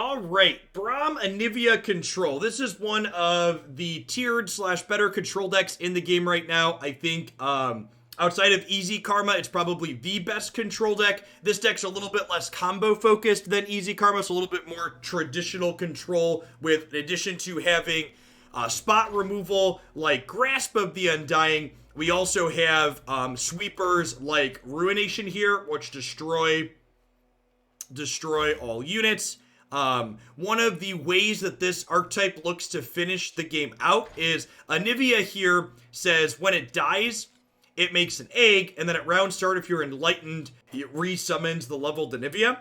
All right, Braum Anivia Control. This is one of the tiered / better control decks in the game right now. I think outside of Easy Karma, it's probably the best control deck. This deck's a little bit less combo focused than Easy Karma. It's a little bit more traditional control with, in addition to having spot removal like Grasp of the Undying, we also have sweepers like Ruination here, which destroy all units. One of the ways that this archetype looks to finish the game out is Anivia here says when it dies, it makes an egg, and then at round start, if you're enlightened, it resummons the leveled Anivia.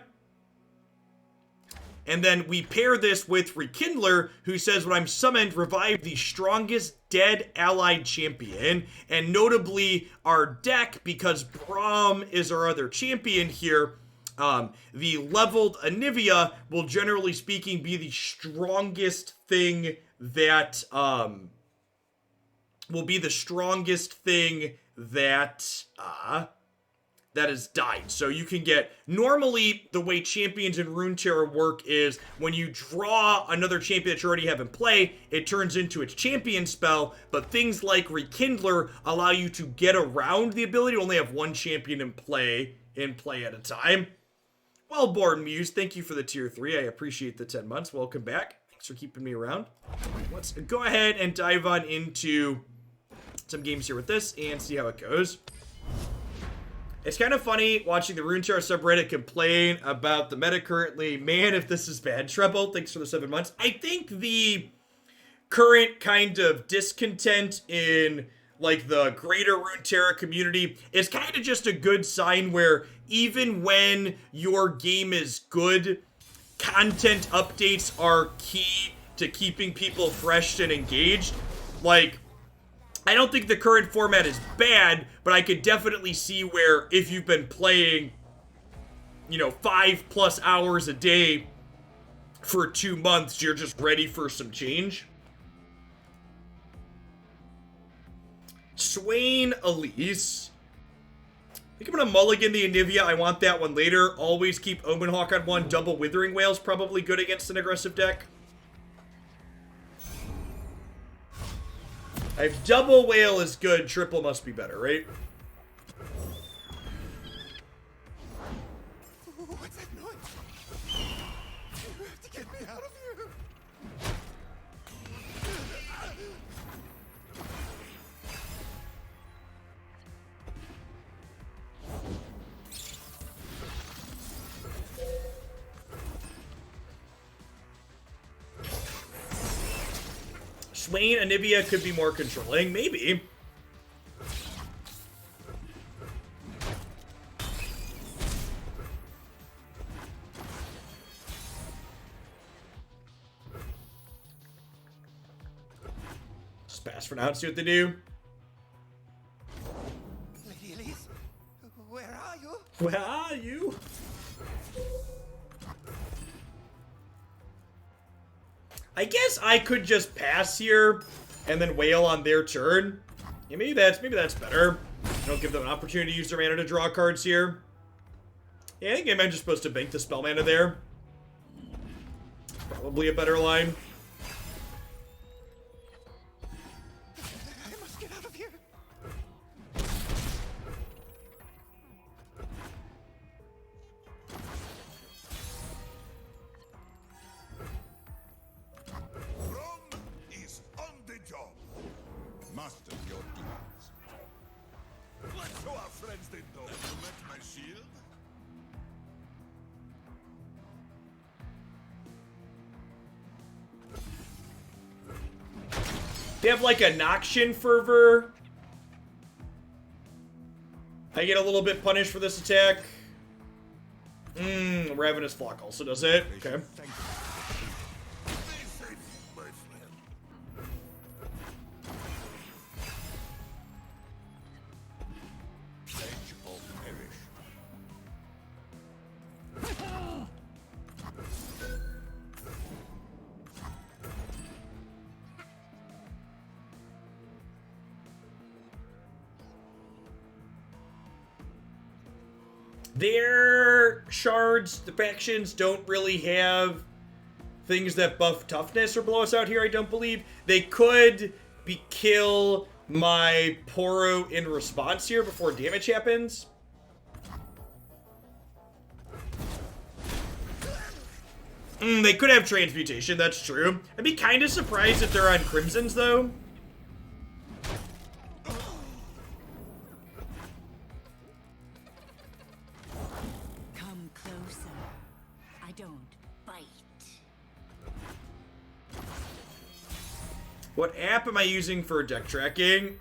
And then we pair this with Rekindler, who says when I'm summoned, revive the strongest dead allied champion. And notably, our deck, because Braum is our other champion here, the leveled Anivia will, generally speaking, be the strongest thing that that has died. So you can get, normally the way champions in Runeterra work is when you draw another champion that you already have in play, it turns into its champion spell, but things like Rekindler allow you to get around the ability to only have one champion in play at a time. Well, Born Muse, thank you for the tier 3. I appreciate the 10 months. Welcome back. Thanks for keeping me around. Let's go ahead and dive on into some games here with this and see how it goes. It's kind of funny watching the Runeterra subreddit complain about the meta currently. Man, if this is bad. Treble, thanks for the 7 months. I think the current kind of discontent in like the greater Runeterra community is kind of just a good sign where even when your game is good, content updates are key to keeping people fresh and engaged. Like, I don't think the current format is bad, but I could definitely see where if you've been playing, 5+ hours a day for 2 months, you're just ready for some change. Swain Elise. I think I'm gonna mulligan the Anivia. I want that one later. Always keep Omenhawk on one. Double Withering Wail's probably good against an aggressive deck. If double whale is good, triple must be better, right? What's that noise? You have to get me out of here. Swain Anivia could be more controlling, maybe. Just pass for now and see what they do. Lady Elise, where are you? Where are you? I guess I could just pass here and then wail on their turn. Yeah, maybe that's better. Don't give them an opportunity to use their mana to draw cards here. Yeah, I think I'm just supposed to bank the spell mana there. Probably a better line. I must get out of here. Rom is on the job. Master your duties. Let's show our friends the door. You met my shield? They have like a Noxian Fervor. I get a little bit punished for this attack. Ravenous Flock also does it. Okay. Stay safe, my friend. Pledge or perish. Their shards, the factions, don't really have things that buff toughness or blow us out here, I don't believe. They could kill my Poro in response here before damage happens. They could have transmutation, that's true. I'd be kind of surprised if they're on Crimsons, though. Come closer. I don't bite. What app am I using for deck tracking?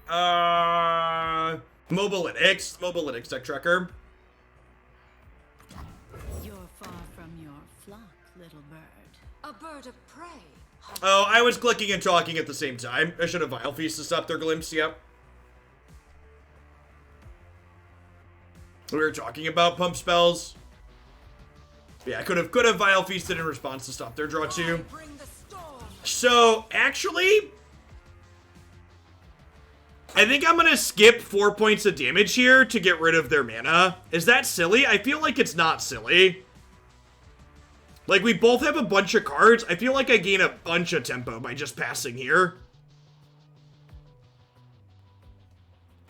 Mobilytics deck tracker. You're far from your flock, little bird. A bird of prey. Oh, I was clicking and talking at the same time. I should have Vile Feast to stop their glimpse, yep. We were talking about pump spells. Yeah, I could have Vile Feasted in response to stop their draw too. Bring the storm. So, actually, I think I'm gonna skip 4 points of damage here to get rid of their mana. Is that silly? I feel like it's not silly. Like, we both have a bunch of cards. I feel like I gain a bunch of tempo by just passing here.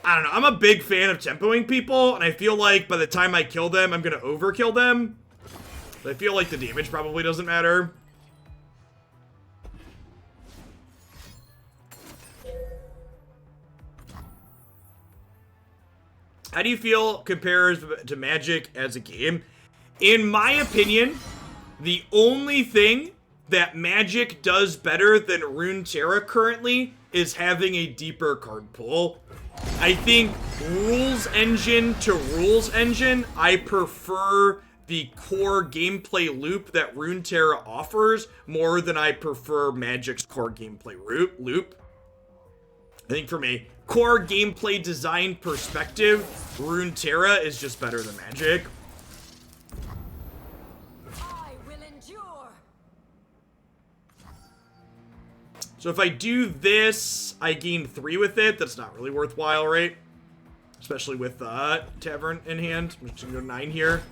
I don't know. I'm a big fan of tempoing people, and I feel like by the time I kill them, I'm gonna overkill them. But I feel like the damage probably doesn't matter. How do you feel compares to Magic as a game? In my opinion, the only thing that Magic does better than Runeterra currently is having a deeper card pool. I think rules engine to rules engine, I prefer the core gameplay loop that Runeterra offers more than I prefer Magic's core gameplay loop. I think from a core gameplay design perspective, Runeterra is just better than Magic. I will endure. So if I do this, I gain 3 with it. That's not really worthwhile, right? Especially with Tavern in hand. I'm just gonna go 9 here.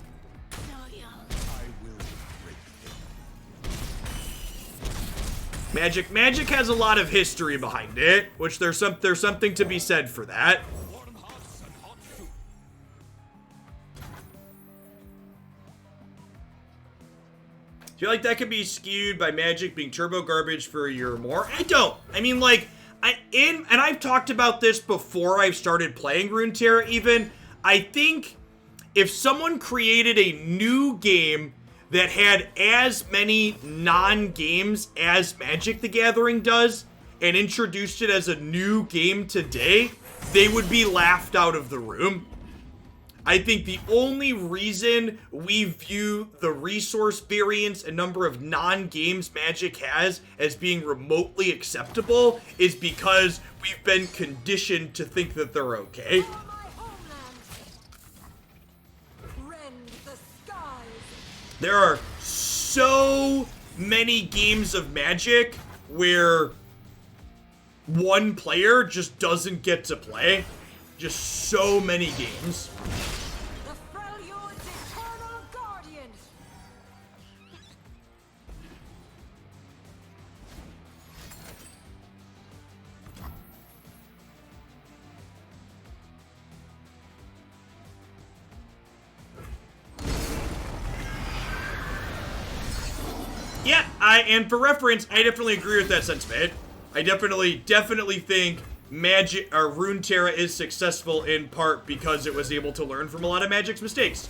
Magic has a lot of history behind it, which there's something to be said for that. Do you feel like that could be skewed by Magic being turbo garbage for a year or more? I don't. I mean, like, and I've talked about this before I've started playing Runeterra even. I think if someone created a new game that had as many non-games as Magic the Gathering does and introduced it as a new game today, they would be laughed out of the room. I think the only reason we view the resource variance and number of non-games Magic has as being remotely acceptable is because we've been conditioned to think that they're okay. For my homeland. Rend the skies. There are so many games of Magic where one player just doesn't get to play. Just so many games. The Freljord's eternal guardian. Yeah, and for reference, I definitely agree with that sentiment. I definitely think Magic or Runeterra is successful in part because it was able to learn from a lot of Magic's mistakes.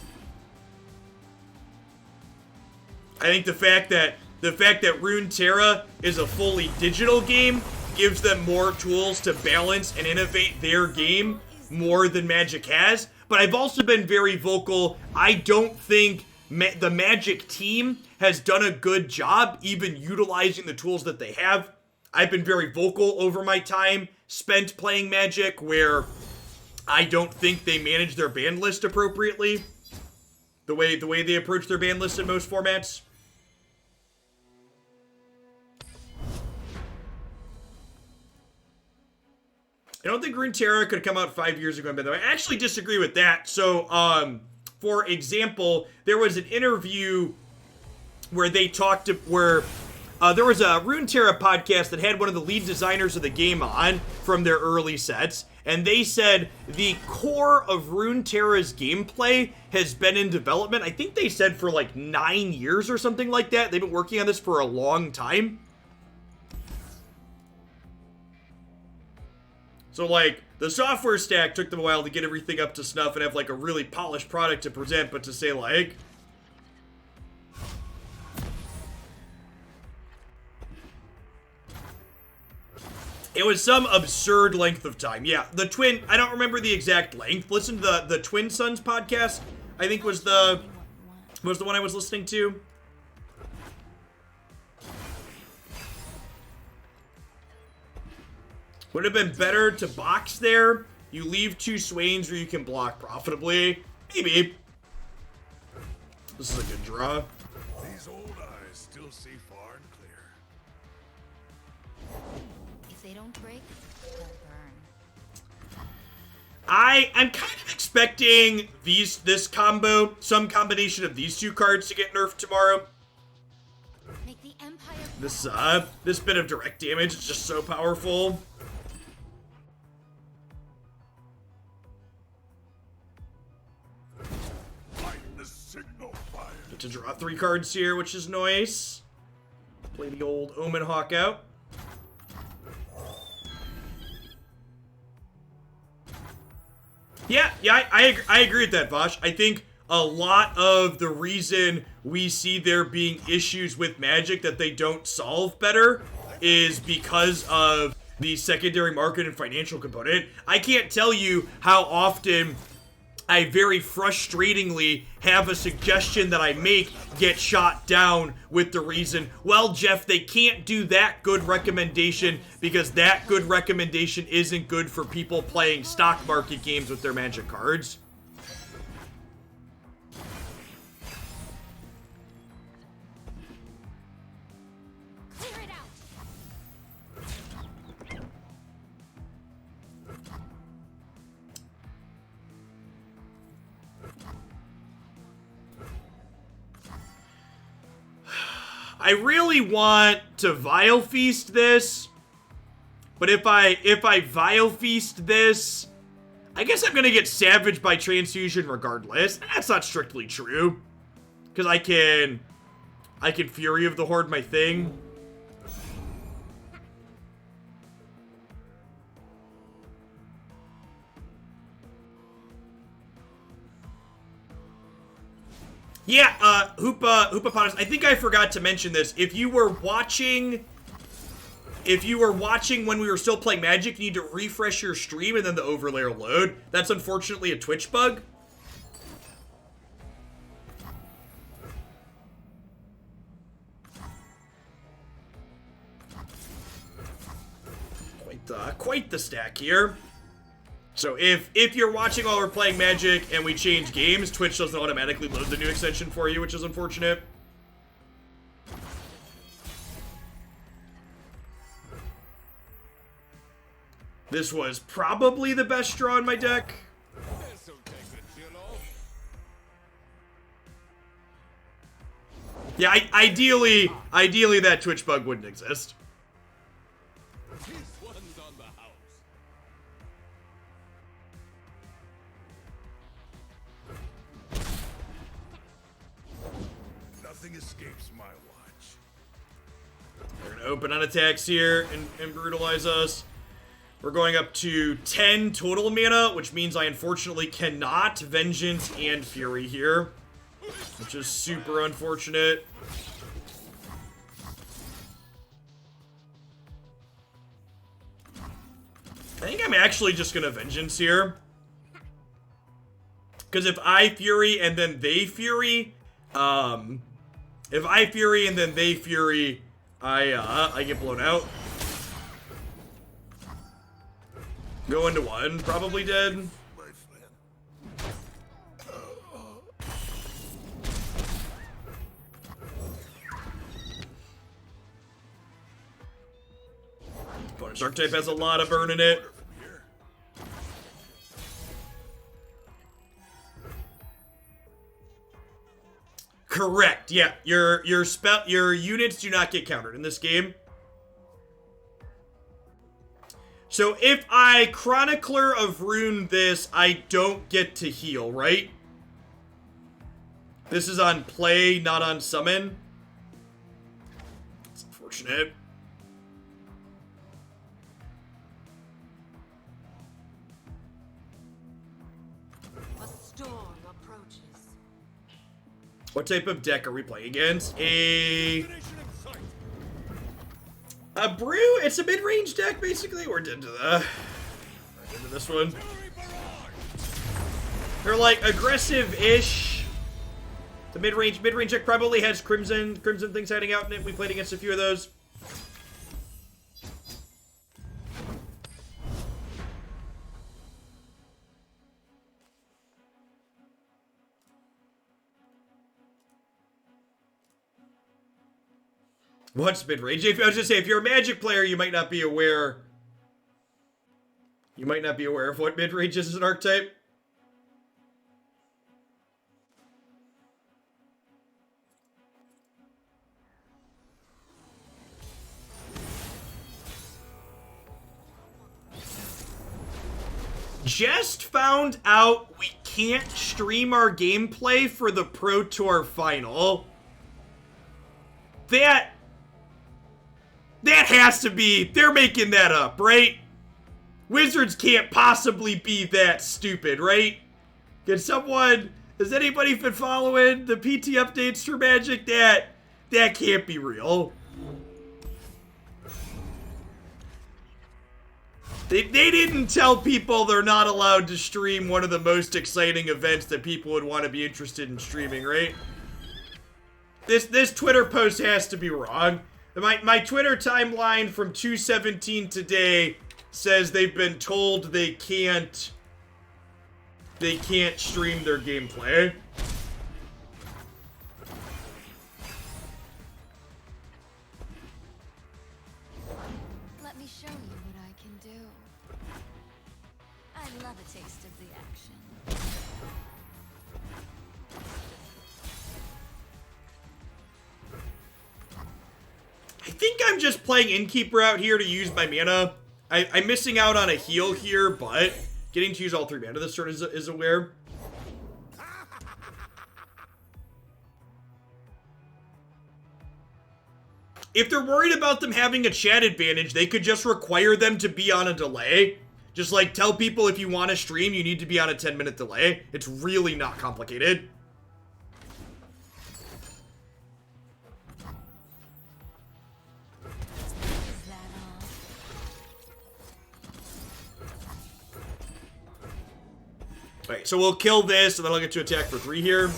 I think the fact that Runeterra is a fully digital game gives them more tools to balance and innovate their game more than Magic has. But I've also been very vocal. I don't think the Magic team has done a good job even utilizing the tools that they have. I've been very vocal over my time spent playing Magic where I don't think they manage their ban list appropriately. The way they approach their ban list in most formats. I don't think Runeterra could have come out 5 years ago, by the way. I actually disagree with that. So, for example, there was an interview where they talked to, where there was a Runeterra podcast that had one of the lead designers of the game on from their early sets, and they said the core of Runeterra's gameplay has been in development, I think they said for like 9 years or something like that. They've been working on this for a long time. So like, the software stack took them a while to get everything up to snuff and have like a really polished product to present, but to say like, it was some absurd length of time. Yeah, the twin, I don't remember the exact length. Listen to the Twin Sons podcast, I think was the one I was listening to. Would it have been better to box there? You leave 2 Swains where you can block profitably. Maybe. This is a good draw. These old eyes still see far and clear. If they don't break, they'll burn. I'm kind of expecting this combo, some combination of these 2 cards to get nerfed tomorrow. Make the Empire This bit of direct damage is just so powerful. Get to draw 3 cards here, which is nice. Play the old Omen Hawk out. Yeah, I agree with that, Vosh. I think a lot of the reason we see there being issues with Magic that they don't solve better is because of the secondary market and financial component. I can't tell you how often I very frustratingly have a suggestion that I make get shot down with the reason, well, Jeff, they can't do that good recommendation because that good recommendation isn't good for people playing stock market games with their Magic cards. Clear it out. I really want to Vile Feast this, but if I Vile Feast this, I guess I'm gonna get savaged by Transfusion regardless. That's not strictly true, because I can Fury of the Horde my thing. Yeah, Hoopapotamus, I think I forgot to mention this. If you were watching when we were still playing Magic, you need to refresh your stream and then the overlay will load. That's unfortunately a Twitch bug. Quite the stack here. So if you're watching while we're playing Magic and we change games, Twitch doesn't automatically load the new extension for you, which is unfortunate. This was probably the best draw in my deck. Yeah, ideally that Twitch bug wouldn't exist. Escapes my watch. We're gonna open on attacks here and brutalize us. We're going up to 10 total mana, which means I unfortunately cannot Vengeance and Fury here, which is super unfortunate. I think I'm actually just gonna Vengeance here, because if I Fury and then they Fury, if I Fury and then they Fury, I get blown out. Go into 1, probably dead. Opponent's archetype has a lot of burn in it. Correct. Correct. Yeah, your units do not get countered in this game. So if I Chronicler of Rune this, I don't get to heal, right? This is on play, not on summon. It's unfortunate. A storm approaches. What type of deck are we playing against? A brew? It's a mid-range deck, basically. We're into this one. They're like aggressive-ish. The mid-range deck probably has crimson things hiding out in it. We played against a few of those. What's mid-range? I was just saying, if you're a Magic player, you might not be aware. You might not be aware of what mid-range is as an archetype. Just found out we can't stream our gameplay for the Pro Tour final. That has to be, they're making that up, right? Wizards can't possibly be that stupid, right? Has anybody been following the PT updates for Magic? That can't be real. They didn't tell people they're not allowed to stream one of the most exciting events that people would want to be interested in streaming, right? This Twitter post has to be wrong. My Twitter timeline from 2/17 today says they've been told they can't stream their gameplay. Let me show you what I can do. I love a taste of the action. I think I'm just playing Innkeeper out here to use my mana. I'm missing out on a heal here, but getting to use all 3 mana this turn is aware. If they're worried about them having a chat advantage, they could just require them to be on a delay. Just like tell people if you want to stream, you need to be on a 10-minute delay. It's really not complicated. Is that all? Alright, so we'll kill this, and then I'll get to attack for 3 here.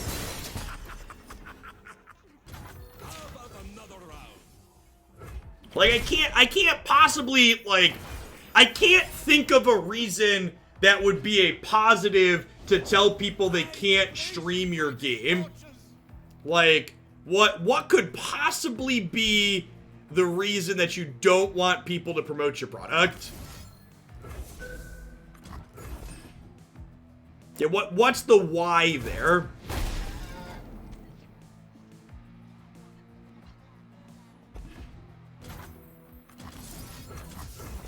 Like, I can't possibly, like, I can't think of a reason that would be a positive to tell people they can't stream your game. Like, what could possibly be the reason that you don't want people to promote your product? Yeah, what's the why there?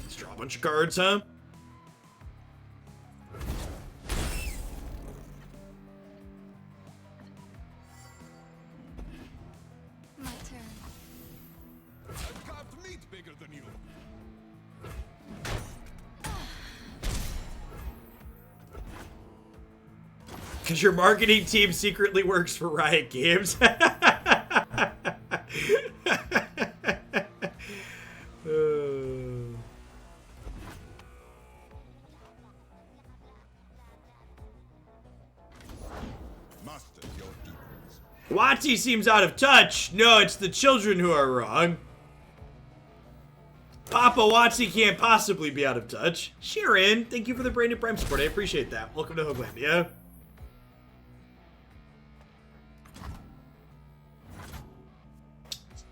Let's draw a bunch of cards, huh? My turn. I've carved meat bigger than you. Because your marketing team secretly works for Riot Games. Master your demons. Watsy seems out of touch. No, it's the children who are wrong. Papa Watsy can't possibly be out of touch. Sharon, thank you for the Brandon Prime support. I appreciate that. Welcome to Hoaglandia.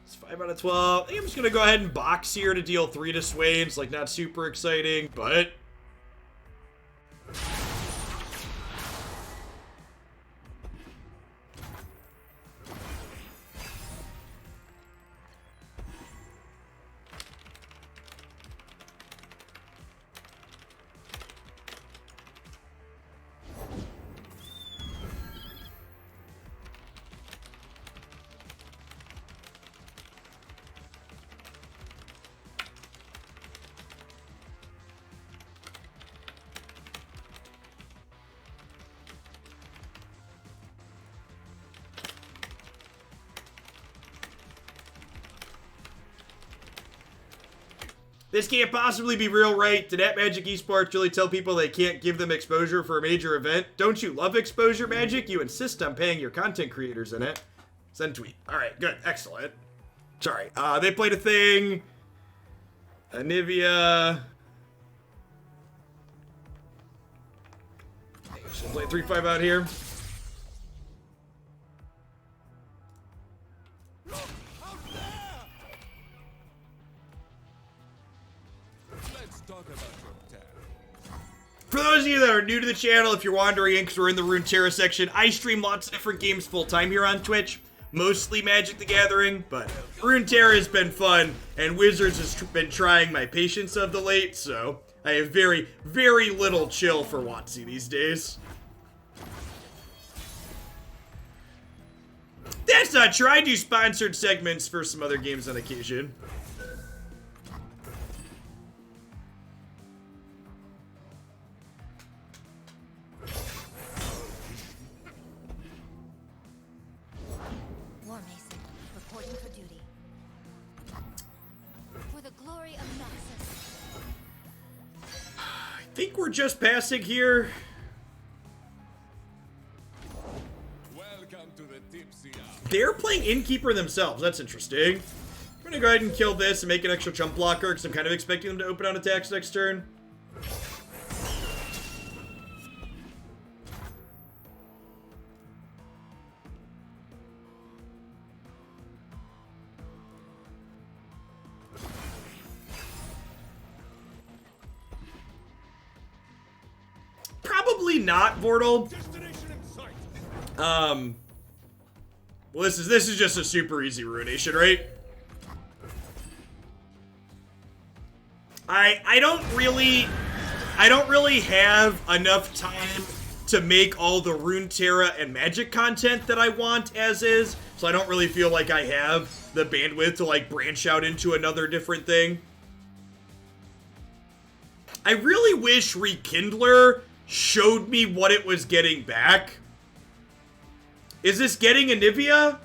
It's 5 out of 12. I think I'm just going to go ahead and box here to deal 3 to Swain. It's like not super exciting, but... This can't possibly be real, right? Did Magic Esports really tell people they can't give them exposure for a major event? Don't you love exposure, Magic? You insist on paying your content creators in it. Send tweet. Alright, good. Excellent. Sorry. They played a thing. Anivia. Should play 3-5 out here. Let's talk about Runeterra. For those of you that are new to the channel, if you're wandering in because we're in the Runeterra section, I stream lots of different games full-time here on Twitch. Mostly Magic the Gathering, but Runeterra has been fun, and Wizards has been trying my patience of the late, so I have very, very little chill for WotC these days. That's not true. I do sponsored segments for some other games on occasion. War Mason, reporting for duty. For the glory of Noxus. I think we're just passing here. Welcome to the tipsy hour. They're playing Innkeeper themselves. That's interesting. I'm gonna go ahead and kill this and make an extra chump blocker because I'm kind of expecting them to open on attacks next turn. Probably not, Vortal. Destination in sight. Well, this is just a super easy ruination, right? I don't really have enough time to make all the Runeterra and Magic content that I want as is, so I don't really feel like I have the bandwidth to like branch out into another different thing. I really wish Rekindler showed me what it was getting back. Is this getting Anivia?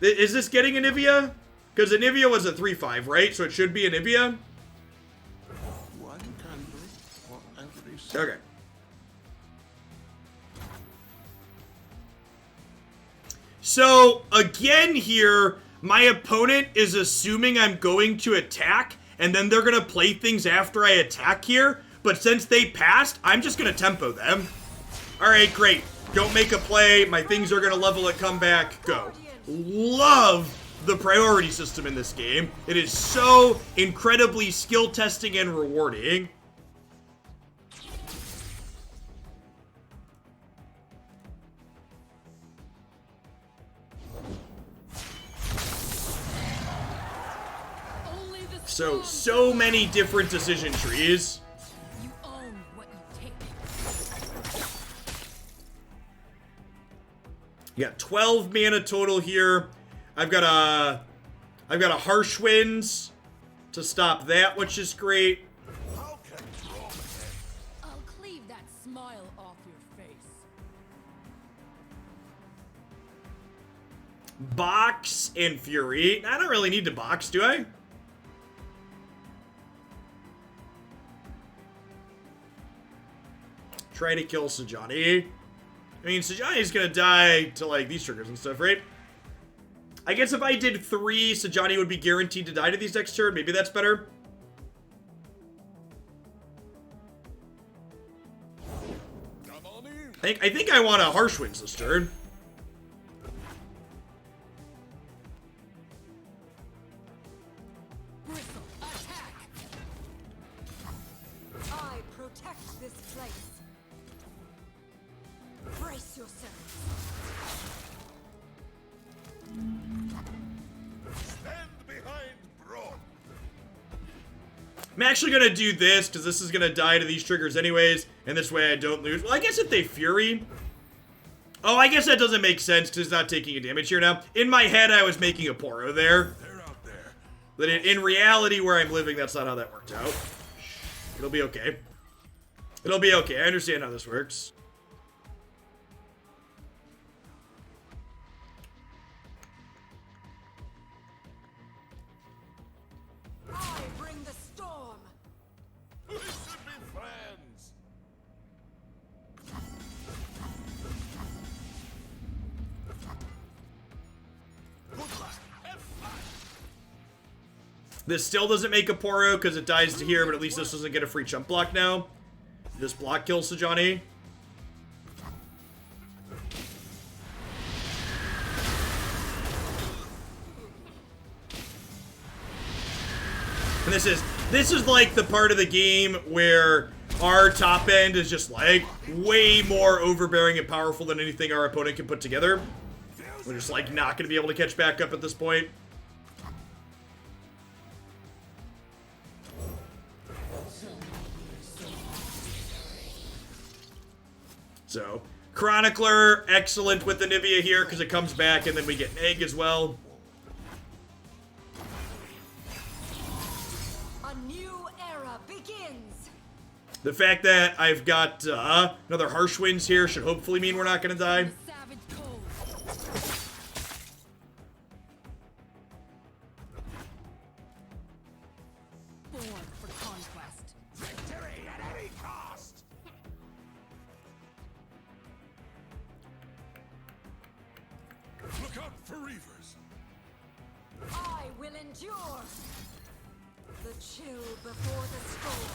Is this getting Anivia? Because Anivia was a 3-5, right? So it should be Anivia? One candle for every soul. Okay. So, again here, my opponent is assuming I'm going to attack, and then they're going to play things after I attack here. But since they passed, I'm just going to tempo them. Alright, great. Don't make a play. My things are going to level at comeback. Go. Love the priority system in this game. It is so incredibly skill testing and rewarding. Only the So strong many different decision trees. You own what you take. You got 12 mana total here. I've got a Harsh Winds to stop that, which is great. How can Rome I'll cleave that smile off your face. Box and Fury. I don't really need to box, do I? Try to kill Sajani. I mean, Sajani's gonna die to, like, these triggers and stuff, right? I guess if I did 3, Sajani would be guaranteed to die to these next turn. Maybe that's better. come on in? I think I want a Harsh Winds this turn. Bristle, attack! I protect this place. Brace yourselves. Stand behind Braun. I'm actually gonna do this, because this is gonna die to these triggers anyways, and this way I don't lose. Well, I guess if they Fury... Oh, I guess that doesn't make sense, because it's not taking a damage here now. In my head, I was making a Poro there. They're out there. But in reality, where I'm living, that's not how that worked out. It'll be okay. It'll be okay. I understand how this works. I bring the storm. This still doesn't make a Poro because it dies to here, but at least this doesn't get a free chump block now. This block kills Sejani. And this is like the part of the game where our top end is just like way more overbearing and powerful than anything our opponent can put together. We're just like not going to be able to catch back up at this point. So, Chronicler, excellent with Anivia here because it comes back and then we get an egg as well. A new era begins. The fact that I've got another Harsh Winds here should hopefully mean we're not going to die. The savage cold. Born for conquest. Victory at any cost! Look out for Reavers! I will endure. The chill before the storm.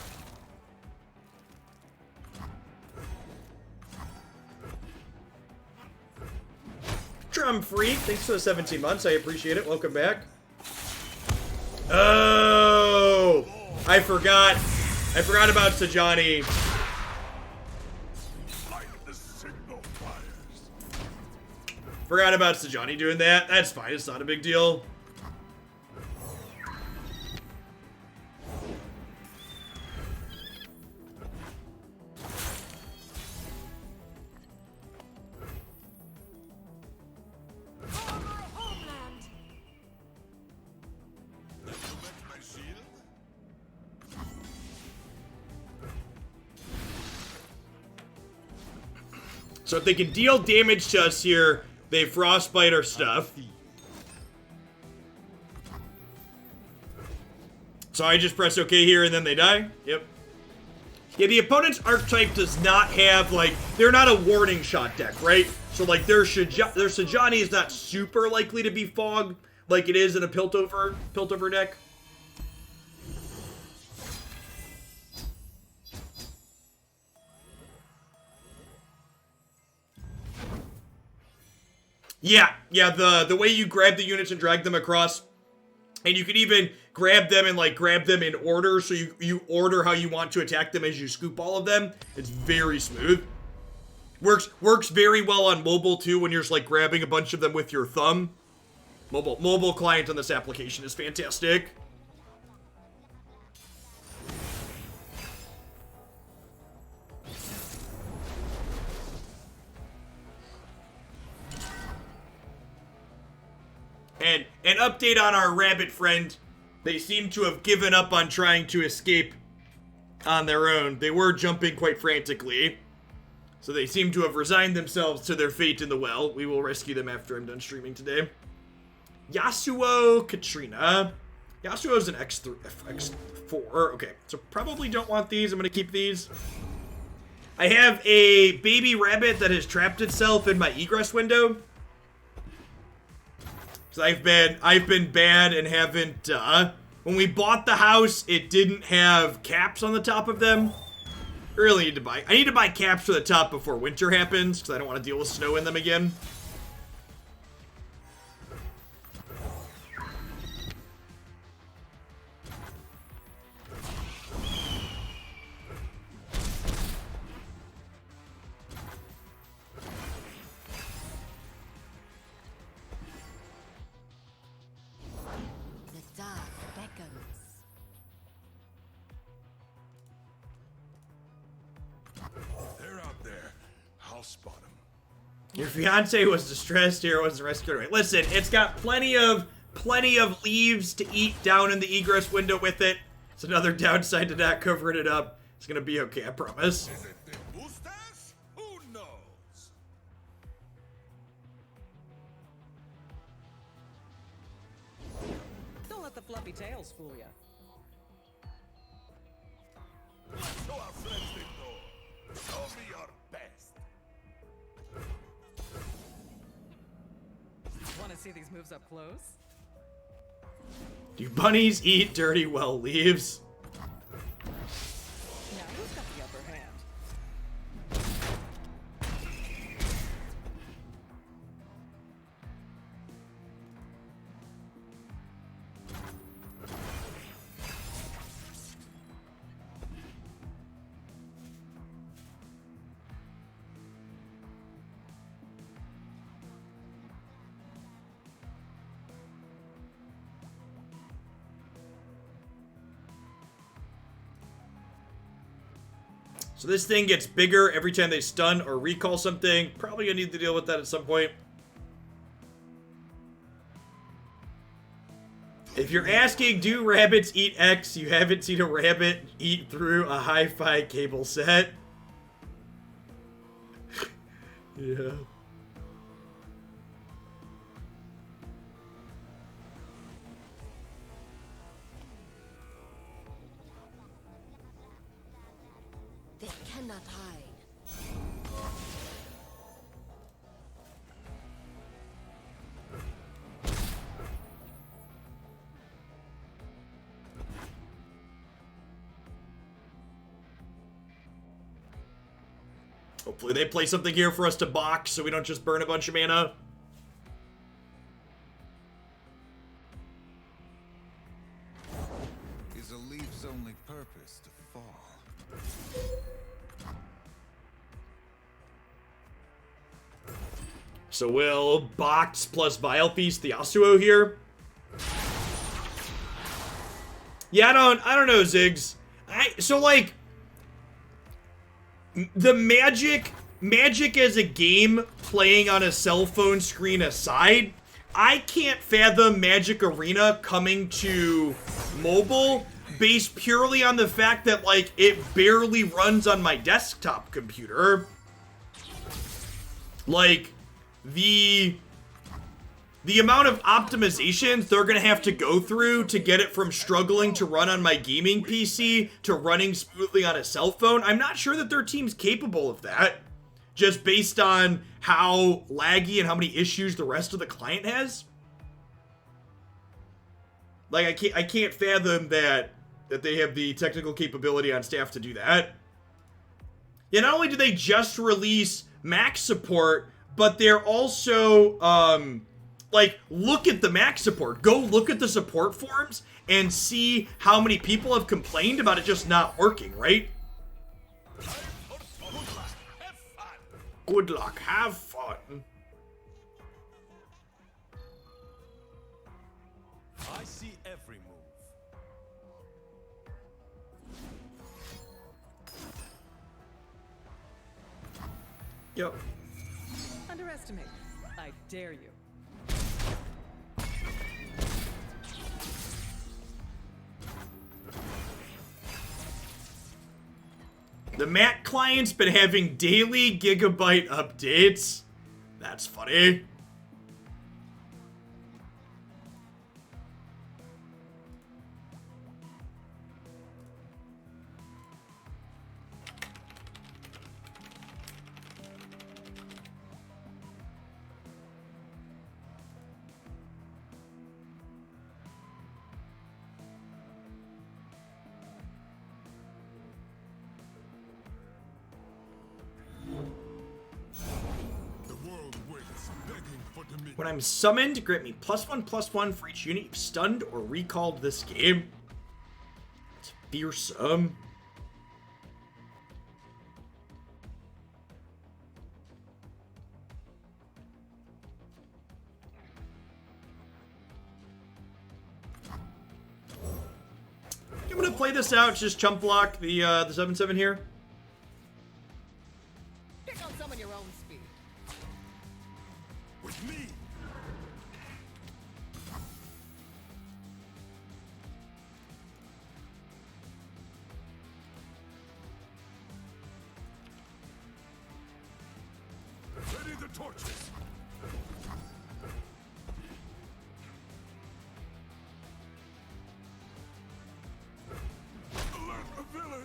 Drum Freak, thanks for the 17 months. I appreciate it. Welcome back. Oh, I forgot about Sejani. Light the signal fires! Forgot about Sejani doing that. That's fine. It's not a big deal. For my homeland. Let you wet my shield? So if they can deal damage to us here, they frostbite our stuff. So I just press OK here and then they die? Yep. Yeah, the opponent's archetype does not have, like, they're not a warning shot deck, right? So, like, their Sejani is not super likely to be fogged like it is in a Piltover deck. Yeah, the way you grab the units and drag them across, and you can even grab them and like grab them in order, so you order how you want to attack them as you scoop all of them. It's very smooth. Works very well on mobile too when you're just like grabbing a bunch of them with your thumb. Mobile client on this application is fantastic. And an update on our rabbit friend. They seem to have given up on trying to escape on their own. They were jumping quite frantically. So they seem to have resigned themselves to their fate in the well. We will rescue them after I'm done streaming today. Yasuo Katrina. Yasuo's an X4. Okay, so probably don't want these. I'm going to keep these. I have a baby rabbit that has trapped itself in my egress window. So I've been bad and haven't, when we bought the house, it didn't have caps on the top of them. I need to buy caps for the top before winter happens, because I don't want to deal with snow in them again. The dark beckons. They're out there. I'll spot them. Your fiance was distressed, Hero was rescued. Right. Listen, it's got plenty of leaves to eat down in the egress window with it. It's another downside to not covering it up. It's gonna be okay, I promise. Is it the boosters? Who knows? Don't let the fluffy tails fool you. Let's show our friends they know. Show me your best. Want to see these moves up close? Do bunnies eat dirty well leaves? Now who's got the upper hand? So this thing gets bigger every time they stun or recall something. Probably gonna need to deal with that at some point. If you're asking, do rabbits eat X? You haven't seen a rabbit eat through a hi-fi cable set. Yeah. They cannot hide. Hopefully they play something here for us to box so we don't just burn a bunch of mana. Is a leaf's only purpose to fall? So we'll box plus Vile Feast the Yasuo here. Yeah, I don't know, Ziggs. So like the magic as a game playing on a cell phone screen aside, I can't fathom Magic Arena coming to mobile based purely on the fact that like it barely runs on my desktop computer. Like the amount of optimizations they're gonna have to go through to get it from struggling to run on my gaming PC to running smoothly on a cell phone, I'm not sure that their team's capable of that. Just based on how laggy and how many issues the rest of the client has. Like I can't fathom that they have the technical capability on staff to do that. Yeah, not only do they just release Mac support, but they're also like, look at the Mac support. Go look at the support forums and see how many people have complained about it just not working, right? Good luck, have fun. I see every move. Yep. Underestimate. I dare you. The Mac client's been having daily gigabyte updates. That's funny. When I'm summoned, grant me +1/+1 for each unit you've stunned or recalled this game. It's fearsome. I'm gonna play this out, just chump block the 7/7 here. Pick on some of your own speed. With me! Ready the torches! Alert the village!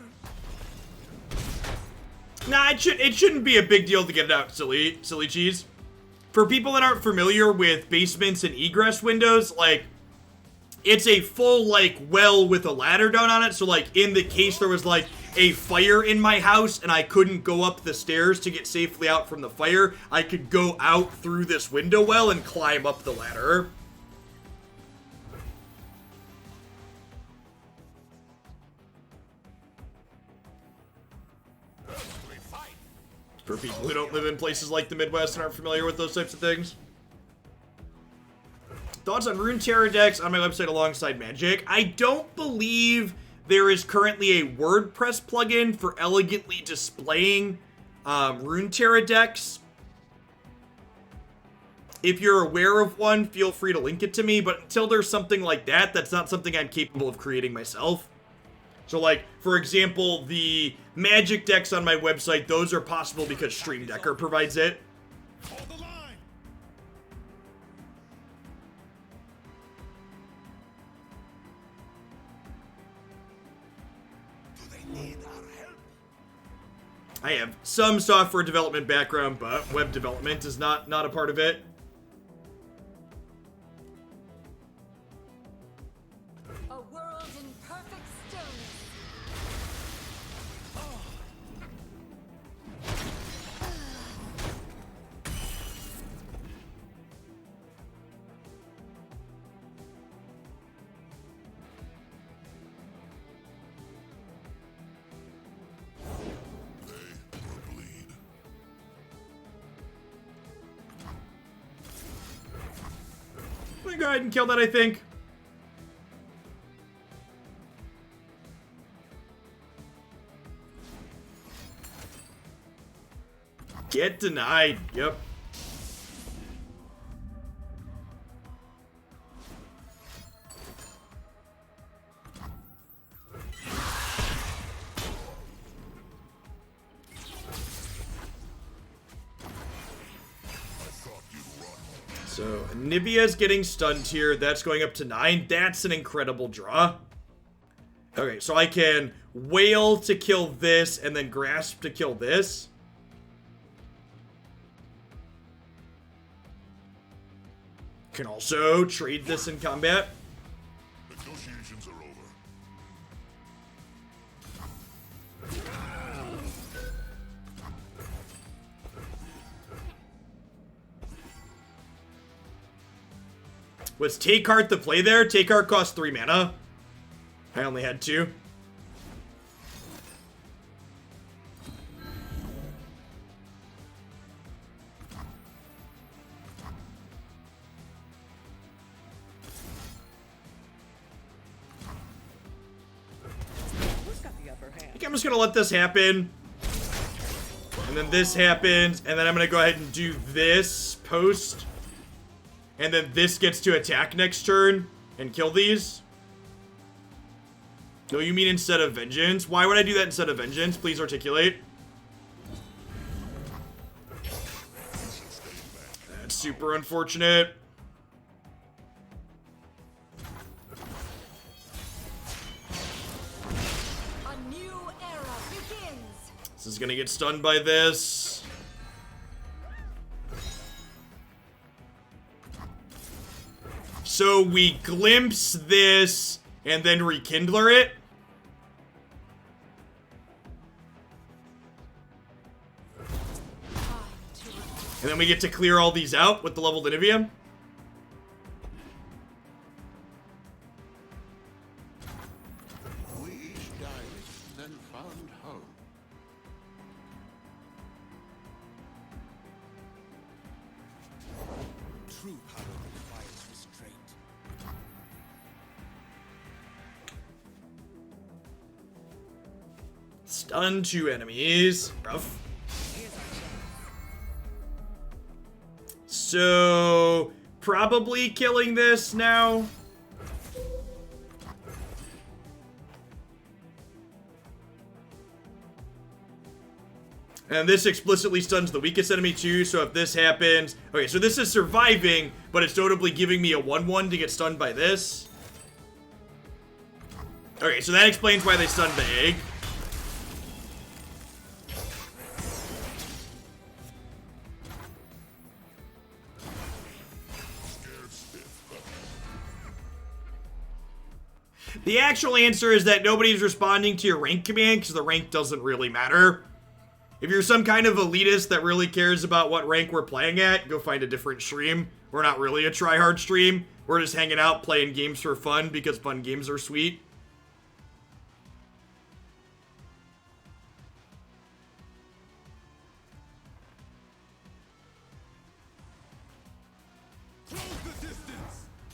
Nah, it shouldn't be a big deal to get it out, silly cheese. For people that aren't familiar with basements and egress windows, like, it's a full, like, well with a ladder down on it. So, like, in the case there was, like, a fire in my house and I couldn't go up the stairs to get safely out from the fire, I could go out through this window well and climb up the ladder. For people who don't live in places like the Midwest and aren't familiar with those types of things. Thoughts on Runeterra decks on my website alongside Magic. I don't believe there is currently a WordPress plugin for elegantly displaying Runeterra decks. If you're aware of one, feel free to link it to me, but until there's something like that, that's not something I'm capable of creating myself. So, like, for example, the Magic decks on my website, those are possible because Stream Decker provides it. Hold the line. Do they need our help? I have some software development background, but web development is not a part of it. A world in perfect stillness. I'm gonna go ahead and kill that, I think. Get denied. Yep. So, Anivia's getting stunned here. That's going up to 9. That's an incredible draw. Okay, so I can Wail to kill this and then Grasp to kill this. Can also trade this in combat. Negotiations are over. Was Take Heart the play there? Take Heart cost 3 mana. I only had 2. Who's got the upper hand? I think I'm just gonna let this happen. And then this happens. And then I'm gonna go ahead and do this post. And then this gets to attack next turn and kill these. No, you mean instead of Vengeance? Why would I do that instead of Vengeance? Please articulate. That's super unfortunate. A new era begins. This is gonna get stunned by this. So we glimpse this and then rekindler it. And then we get to clear all these out with the leveled Anivia. We died, then found home. True power requires restraint. Stun 2 enemies. Rough. So, probably killing this now. And this explicitly stuns the weakest enemy too, so if this happens... Okay, so this is surviving, but it's notably giving me a 1-1 to get stunned by this. Okay, so that explains why they stunned the egg. The actual answer is that nobody's responding to your rank command because the rank doesn't really matter. If you're some kind of elitist that really cares about what rank we're playing at, go find a different stream. We're not really a tryhard stream. We're just hanging out playing games for fun because fun games are sweet.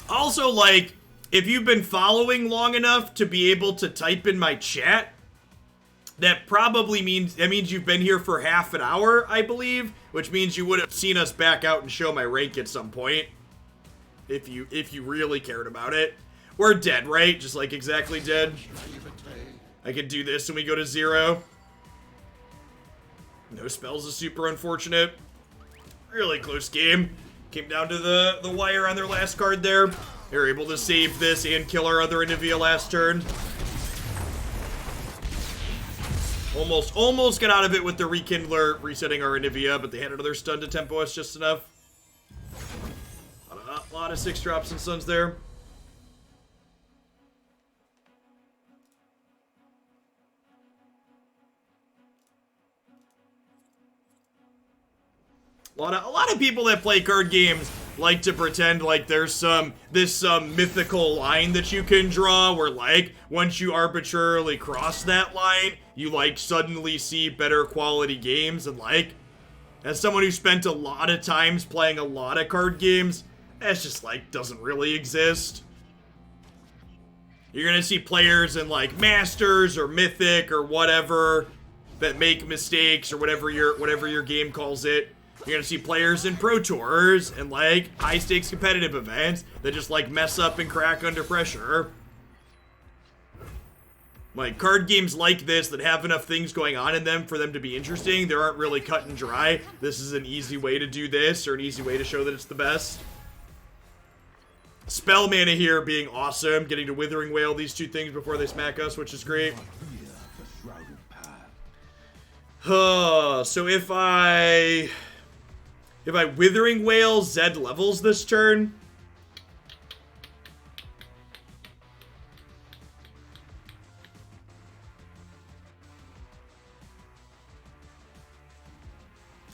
Also, like, if you've been following long enough to be able to type in my chat, that probably means you've been here for half an hour, I believe, which means you would have seen us back out and show my rank at some point. If you really cared about it. We're dead, right? Just like exactly dead. I can do this and we go to 0. No spells is super unfortunate. Really close game. Came down to the wire on their last card there. They were able to save this and kill our other Anivia last turn. Almost got out of it with the Rekindler resetting our Anivia, but they had another stun to tempo us just enough. A lot of 6 drops and stuns there. A lot of people that play card games like to pretend like there's this mythical line that you can draw where, like, once you arbitrarily cross that line, you, like, suddenly see better quality games. And, like, as someone who spent a lot of times playing a lot of card games, that's just, like, doesn't really exist. You're gonna see players in, like, Masters or Mythic or whatever that make mistakes or whatever your game calls it. You're gonna see players in Pro Tours and, like, high-stakes competitive events that just, like, mess up and crack under pressure. Like, card games like this that have enough things going on in them for them to be interesting, they aren't really cut and dry. This is an easy way to do this, or an easy way to show that it's the best. Spell mana here being awesome, getting to Withering Wail these two things before they smack us, which is great. So if I Withering Wail Zed levels this turn,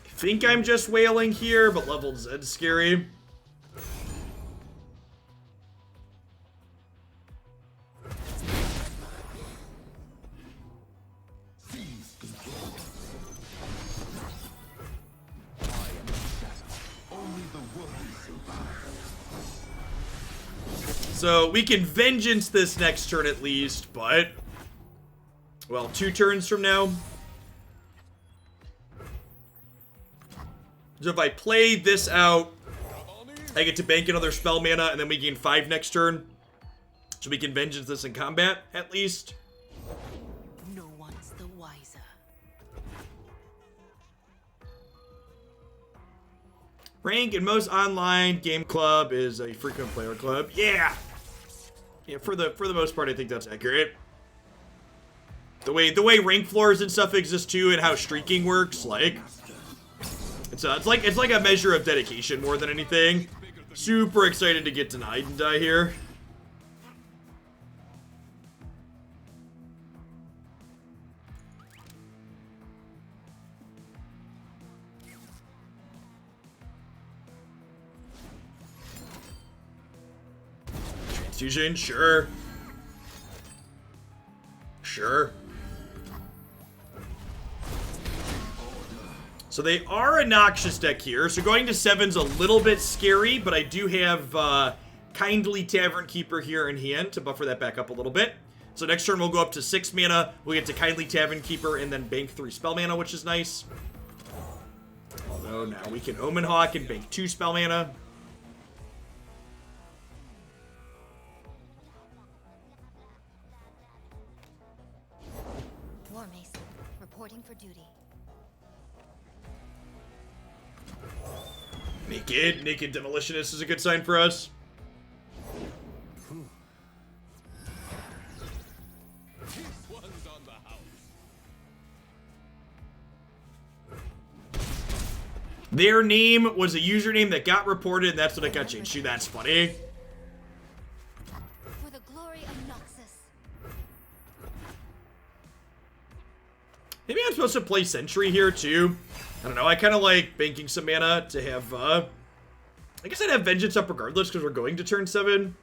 I think I'm just wailing here, but leveled Zed's scary. So we can Vengeance this next turn at least, but, well, 2 turns from now. So if I play this out, I get to bank another spell mana, and then we gain 5 next turn. So we can Vengeance this in combat, at least. No one's the wiser. Rank in most online game club is a frequent player club. Yeah! Yeah, for the most part, I think that's accurate. The way rank floors and stuff exist too, and how streaking works, like, it's like a measure of dedication more than anything. Super excited to get denied and die here. Transfusion, sure. Sure. So they are a Noxious deck here, so going to 7's a little bit scary, but I do have Kindly Tavern Keeper here in hand to buffer that back up a little bit. So next turn we'll go up to 6 mana, we'll get to Kindly Tavern Keeper, and then bank 3 spell mana, which is nice. Although now we can Omen Hawk and bank 2 spell mana. War Mason, reporting for duty. Naked Demolitionist is a good sign for us. Their name was a username that got reported, and that's what it got changed to. That's funny. For the glory of Noxus. Maybe I'm supposed to play Sentry here, too. I don't know. I kind of like banking some mana to have, I guess I'd have Vengeance up regardless, because we're going to turn 7.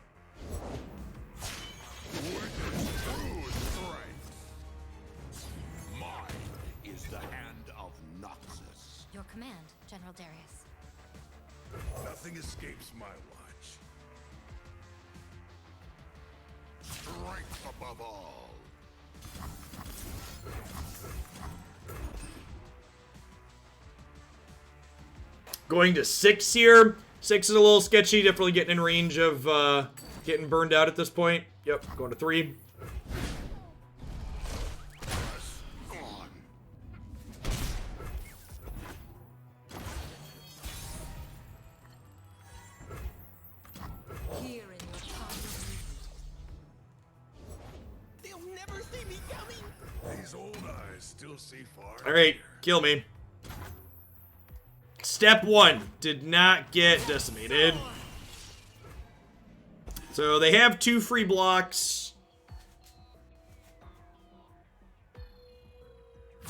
Mine is the hand of Noxus. Your command, General Darius. Nothing escapes my watch. Strength above all. Going to 6 here. 6 is a little sketchy. Definitely getting in range of getting burned out at this point. Yep, going to 3. Gone. Here in your time of need. They'll never see me coming. These old eyes still see far. All right, kill me. Step 1 did not get decimated. So they have 2 free blocks.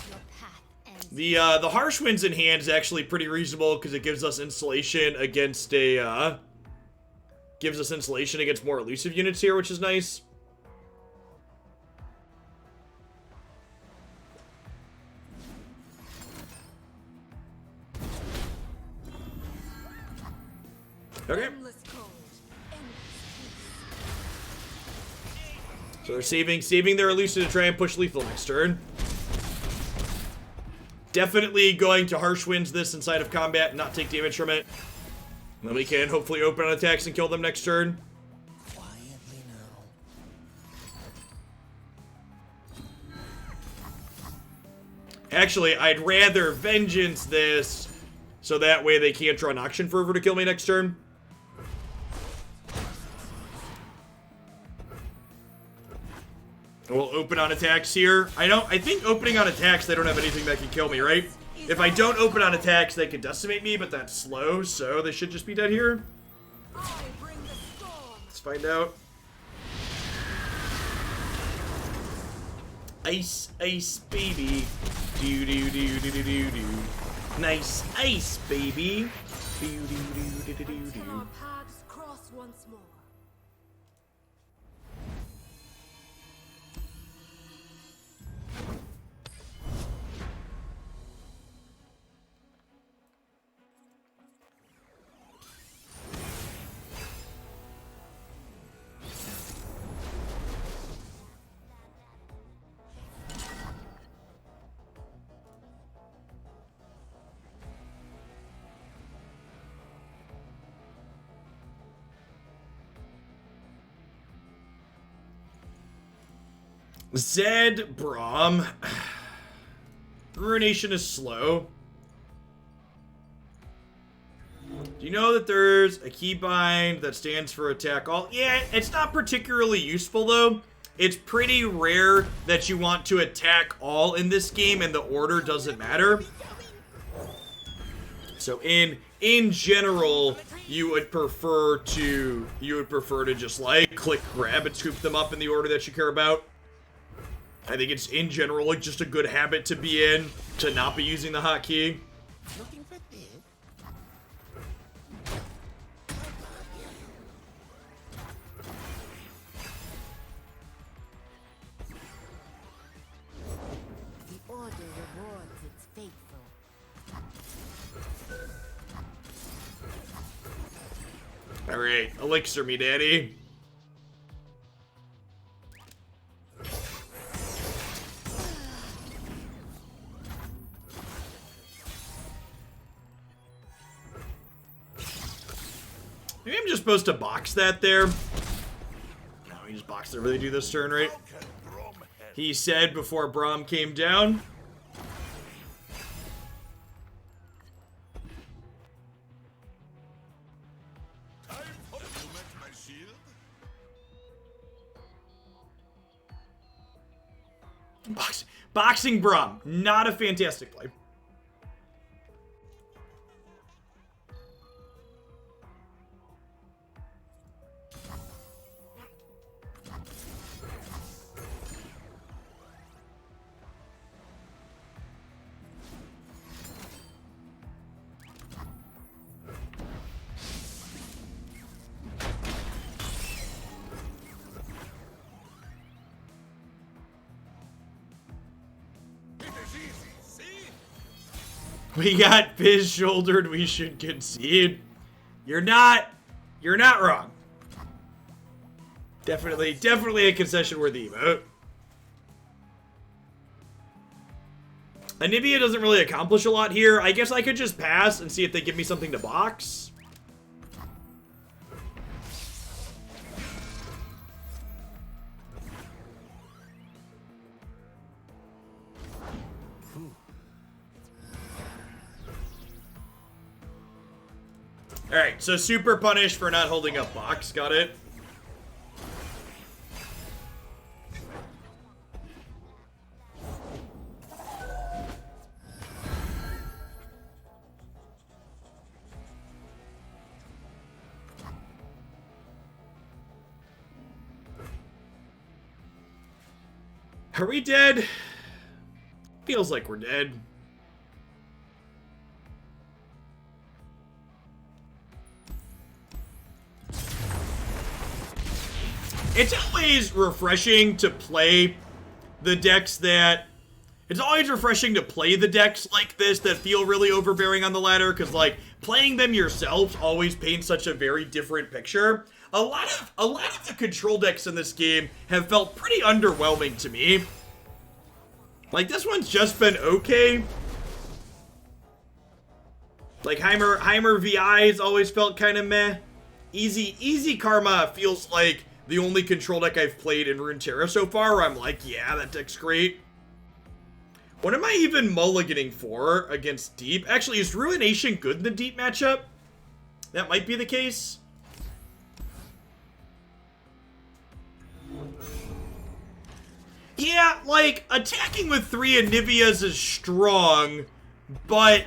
Your path ends. The Harsh Winds in hand is actually pretty reasonable because it gives us insulation against a gives us insulation against more elusive units here, which is nice. Okay. Endless cold. Endless peace. So they're saving their elusive to try and push lethal next turn. Definitely going to Harsh Winds this inside of combat and not take damage from it. Then we can hopefully open on attacks and kill them next turn. Quietly now. Actually, I'd rather Vengeance this, so that way they can't draw an Auction Fervor to kill me next turn. We'll open on attacks here. I think opening on attacks, they don't have anything that can kill me, right? If I don't open on attacks, they can decimate me, but that's slow, so they should just be dead here. I bring the storm. Let's find out. Ice, ice, baby. Do do do do do do do. Nice ice, baby. Do do do do do do Till do. our paths cross once more. Zed, Braum. Ruination is slow. Do you know that there's a keybind that stands for attack all? Yeah, it's not particularly useful though. It's pretty rare that you want to attack all in this game and the order doesn't matter. So in general, you would prefer to just like click grab and scoop them up in the order that you care about. I think it's in general like just a good habit to be in, to not be using the hotkey. Looking for this? The order rewards its faithful. Alright, elixir me, daddy. Maybe I'm just supposed to box that there. No, he just boxed it. Really do this turn, right? He said before Braum came down. My shield? Boxing Braum. Not a fantastic play. We got Fizz shouldered, we should concede. You're not wrong. Definitely a concession-worthy emote. Anivia doesn't really accomplish a lot here. I guess I could just pass and see if they give me something to box. Alright, so super punish for not holding up box. Got it. Are we dead? Feels like we're dead. It's always refreshing to play the decks that... It's always refreshing to play the decks like this that feel really overbearing on the ladder, because, like, playing them yourself always paints such a very different picture. A lot of the control decks in this game have felt pretty underwhelming to me. Like, this one's just been okay. Like, Heimer VI's always felt kind of meh. Easy Karma feels like the only control deck I've played in Runeterra so far where I'm like, yeah, that deck's great. What am I even mulliganing for against Deep? Actually, is Ruination good in the Deep matchup? That might be the case. Yeah, like, attacking with 3 Anivias is strong, but...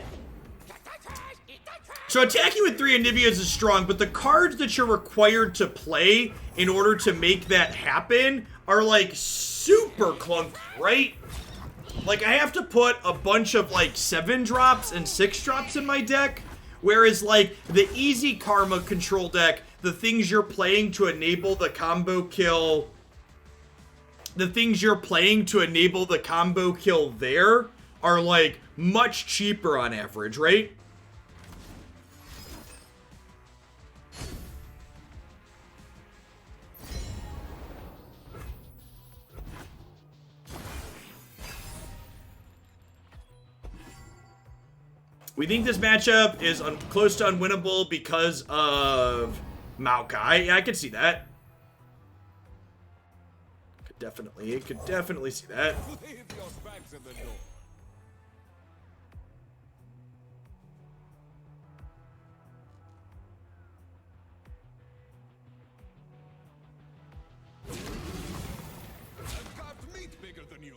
So attacking with 3 Anivias is strong, but the cards that you're required to play in order to make that happen are, like, super clunky, right? Like, I have to put a bunch of, like, 7 drops and 6 drops in my deck, whereas, like, the easy Karma control deck, the things you're playing to enable the combo kill... The things you're playing to enable the combo kill there are, like, much cheaper on average, right? We think this matchup is close to unwinnable because of Maokai. Yeah, I could see that. Could definitely see that. Leave your bags in the door. I've got meat bigger than you.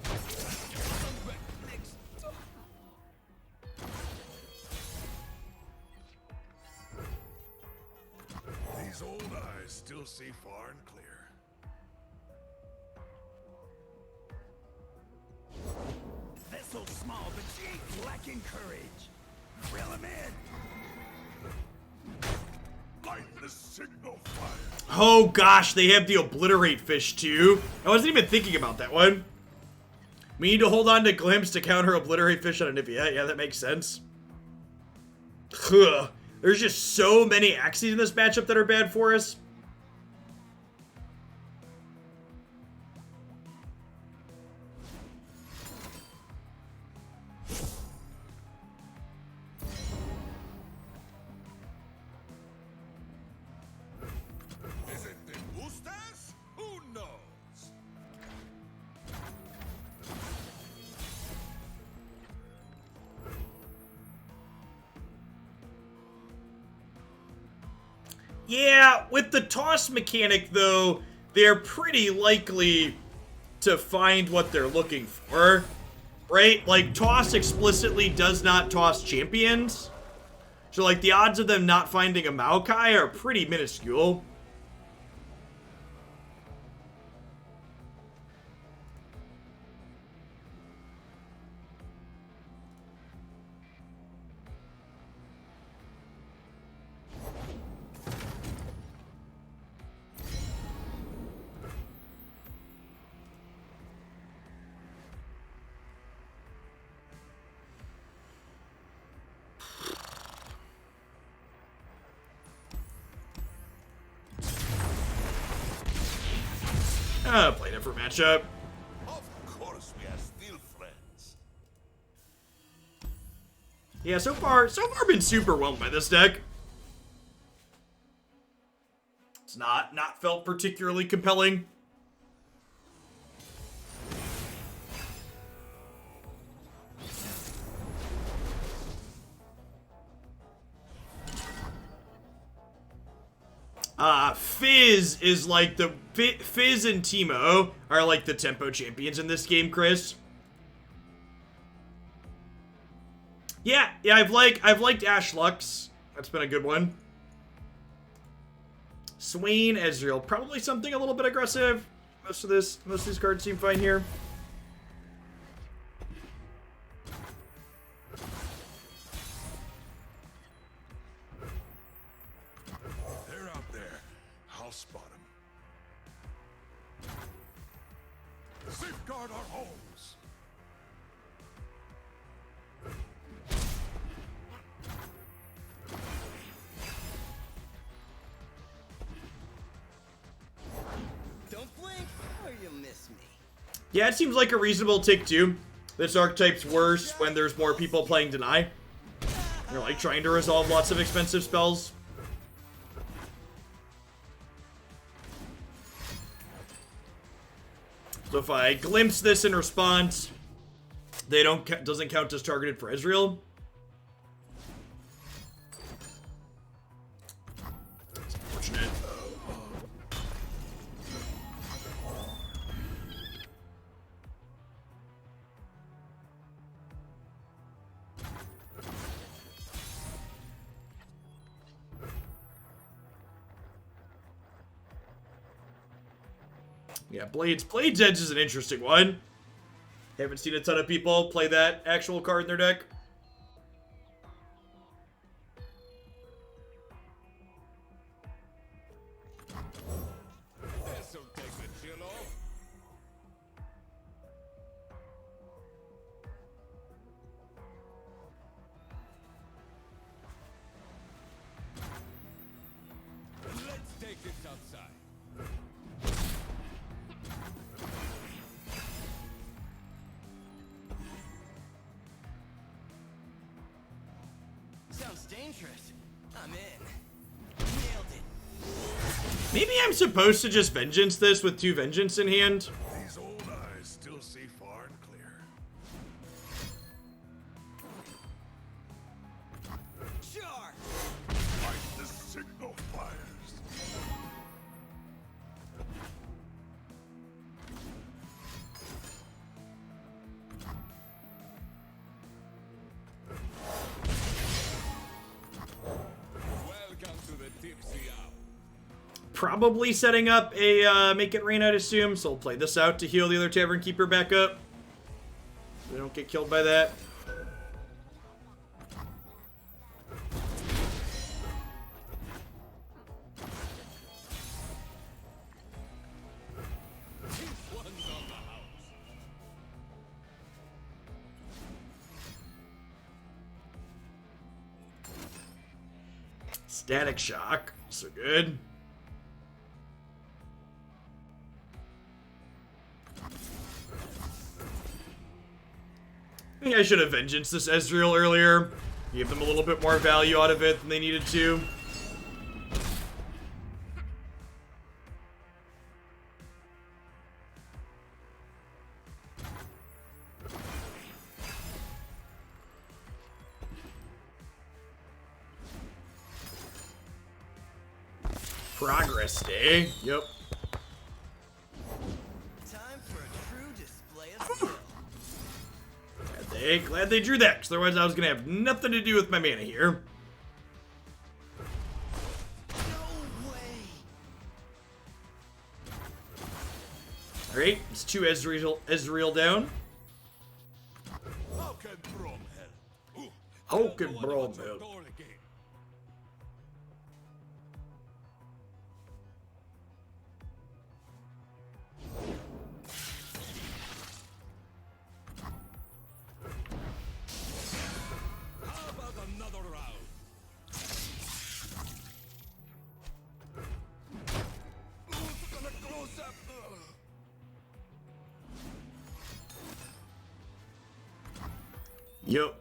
Come back next. These old eyes still see far and clear. So small, but she ain't lacking courage. Reel him in. Light the signal fire. Oh gosh, they have the Obliterate Fish too. I wasn't even thinking about that one. We need to hold on to Glimpse to counter Obliterate Fish on Anivia. Yeah, that makes sense. Ugh. There's just so many axes in this matchup that are bad for us. Is it the boosters? Who knows? Yeah, with the toss mechanic, though, they're pretty likely to find what they're looking for, right? Like, toss explicitly does not toss champions. So, like, the odds of them not finding a Maokai are pretty minuscule. Play a different matchup. Of course we are still friends. Yeah, so far been super whelmed by this deck. It's not felt particularly compelling. Fizz is like the Fizz and Teemo are like the tempo champions in this game, Chris. Yeah, I've liked Ash Lux. That's been a good one. Swain, Ezreal, probably something a little bit aggressive. Most of these cards seem fine here. They're out there. I'll spot them. Safeguard our homes. Don't blink or you'll miss me. Yeah, it seems like a reasonable take too. This archetype's worse when there's more people playing Deny. They're like trying to resolve lots of expensive spells. So if I glimpse this in response, they doesn't count as targeted for Ezreal. That's unfortunate. Yeah, Blades Edge is an interesting one. Haven't seen a ton of people play that actual card in their deck. This'll take the chill off. Let's take this outside. Sounds dangerous. I'm in. Nailed it. Maybe I'm supposed to just Vengeance this with 2 Vengeance in hand. These old eyes still see far and clear. Sure. Fight the signal fires. Welcome to the tipsy hour. Probably setting up a Make It Rain, I'd assume. So we'll play this out to heal the other Tavern Keeper back up. So they don't get killed by that. Static Shock, so good. I think I should have Vengeance this Ezreal earlier. Give them a little bit more value out of it than they needed to. Progress Day. Yep. Time for a true display of skill. Glad they drew that, because otherwise I was going to have nothing to do with my mana here. No way. Alright, it's 2 Ezreal down. How can Brom help? Ooh, How can Brom help? door again. How about another round? Gonna close up. Yep.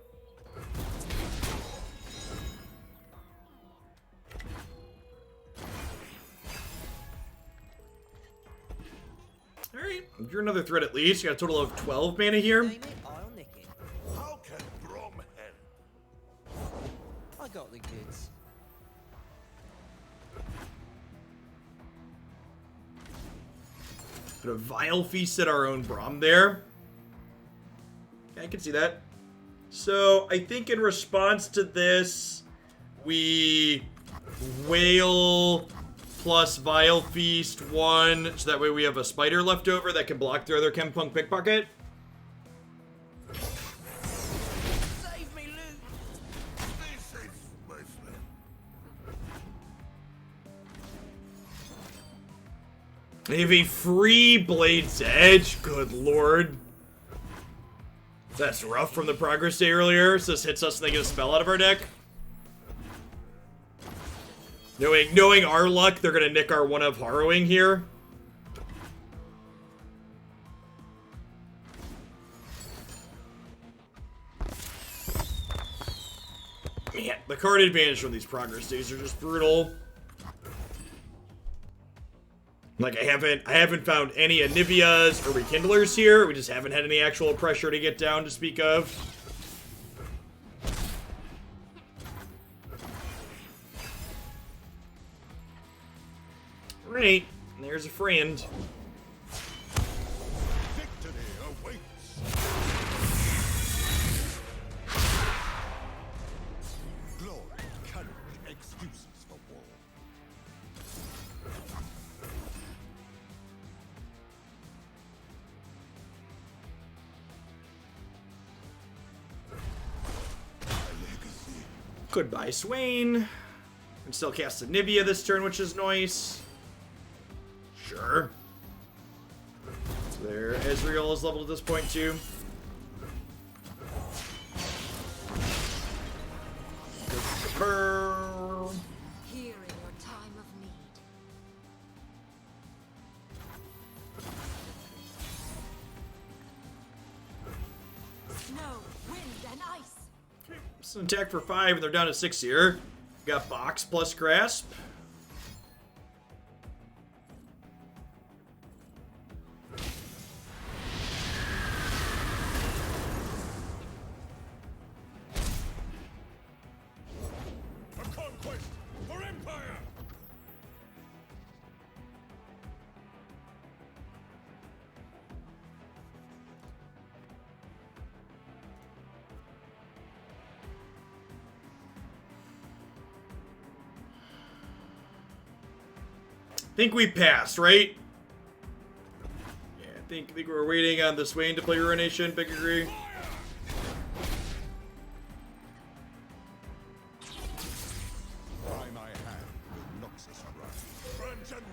Alright, you're another threat at least. You got a total of 12 mana here. Name it, I'll nick it. How can Brom help? I got the goods. Put a Vile Feast at our own Braum there. Yeah, I can see that. So, I think in response to this, we Whale plus Vile Feast 1, so that way we have a Spider left over that can block their other Chempunk Pickpocket. Save me, Luke! Stay safe, my friend. They have a free Blade's Edge. Good lord. That's rough from the progress day earlier. So this hits us and they get a spell out of our deck. Knowing our luck, they're going to nick our one of Harrowing here. Man, the card advantage from these progress days are just brutal. Like, I haven't found any Anivias or Rekindlers here. We just haven't had any actual pressure to get down to speak of. Right, there's a friend. Victory awaits. Glory, courage, excuses for war. My legacy. Goodbye, Swain. And still cast Anivia this turn, which is nice. Sure. So there, Ezreal is leveled at this point too. Brrr. Here in your time of need. Snow, wind, and ice. It's an attack for 5, and they're down to 6 here. Got Box plus Grasp. A conquest for empire. Think we passed, right? Yeah, I think we're waiting on the Swain to play Ruination. Big agree. By my hand will Noxus rise. Grand General.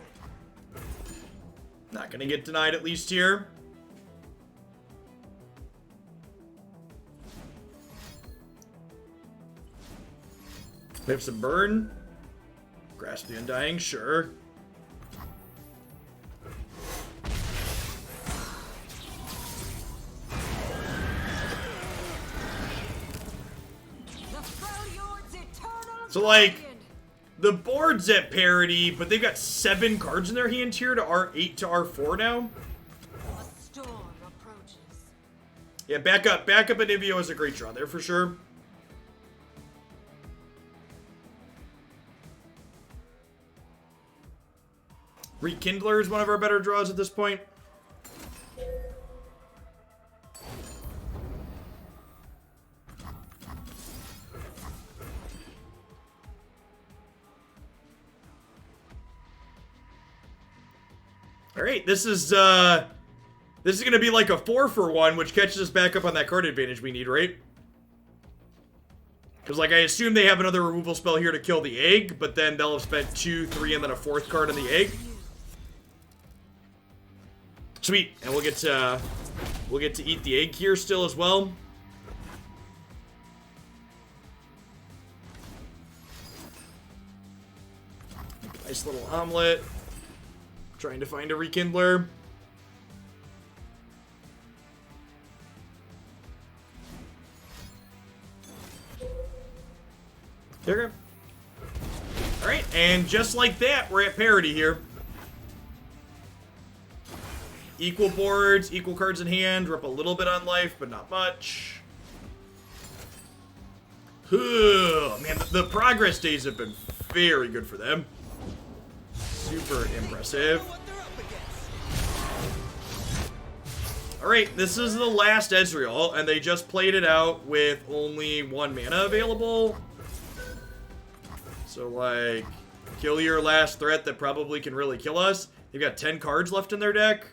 Not gonna get denied at least here. We have some burn. Grasp the Undying, sure. The Freljord's eternal So, like, guardian. the board's at parity, but they've got 7 cards in their hand here to R8 to R4 now. A storm approaches. Yeah, backup Anivia was a great draw there for sure. Rekindler is one of our better draws at this point. All right, this is going to be like a 4-for-1, which catches us back up on that card advantage we need, right? Because, like, I assume they have another removal spell here to kill the egg, but then they'll have spent 2, 3, and then a 4th card on the egg. Sweet, and we'll get to eat the egg here still as well. Nice little omelet. Trying to find a Rekindler. Okay. Alright, and just like that, we're at parity here. Equal boards, equal cards in hand. We're up a little bit on life, but not much. Man, the progress days have been very good for them. Super impressive. Alright, this is the last Ezreal, and they just played it out with only 1 mana available. So, like, kill your last threat that probably can really kill us. They've got 10 cards left in their deck.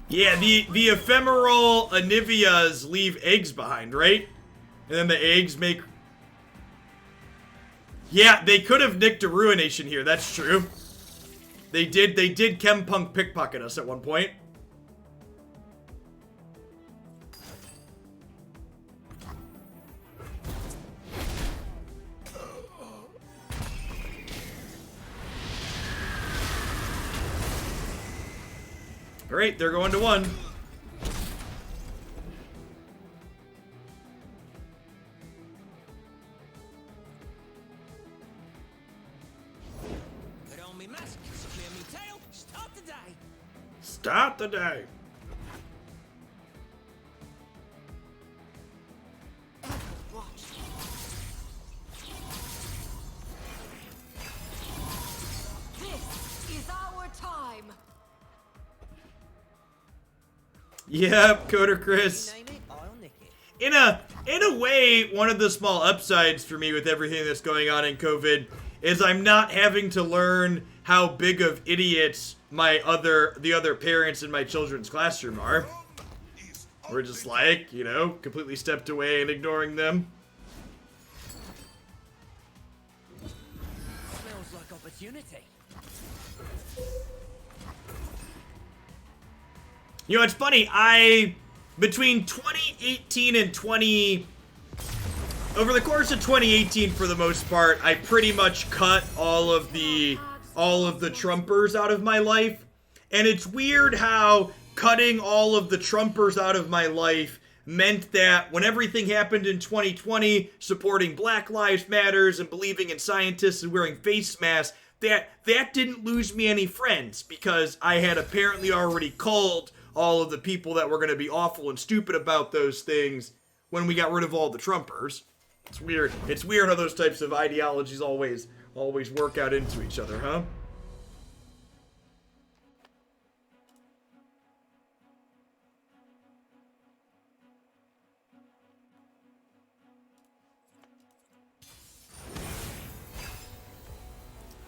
Yeah, the ephemeral Anivias leave eggs behind, right? And then the eggs make... Yeah, they could have nicked a Ruination here, that's true. They did Chempunk pickpocket us at one point. Alright, they're going to 1. Put on me mask, secure me tail, start the day. Start the day. Watch. This is our time. Yep, Coder Chris. Name it, I'll nick it. In a way, one of the small upsides for me with everything that's going on in COVID is I'm not having to learn how big of idiots the other parents in my children's classroom are. We're just like, you know, completely stepped away and ignoring them. Smells like opportunity. You know, it's funny, between 2018 and over the course of 2018, for the most part, I pretty much cut all of the Trumpers out of my life. And it's weird how cutting all of the Trumpers out of my life meant that when everything happened in 2020, supporting Black Lives Matters and believing in scientists and wearing face masks, that didn't lose me any friends, because I had apparently already called all of the people that were going to be awful and stupid about those things when we got rid of all the Trumpers. It's weird. It's weird how those types of ideologies always work out into each other, huh?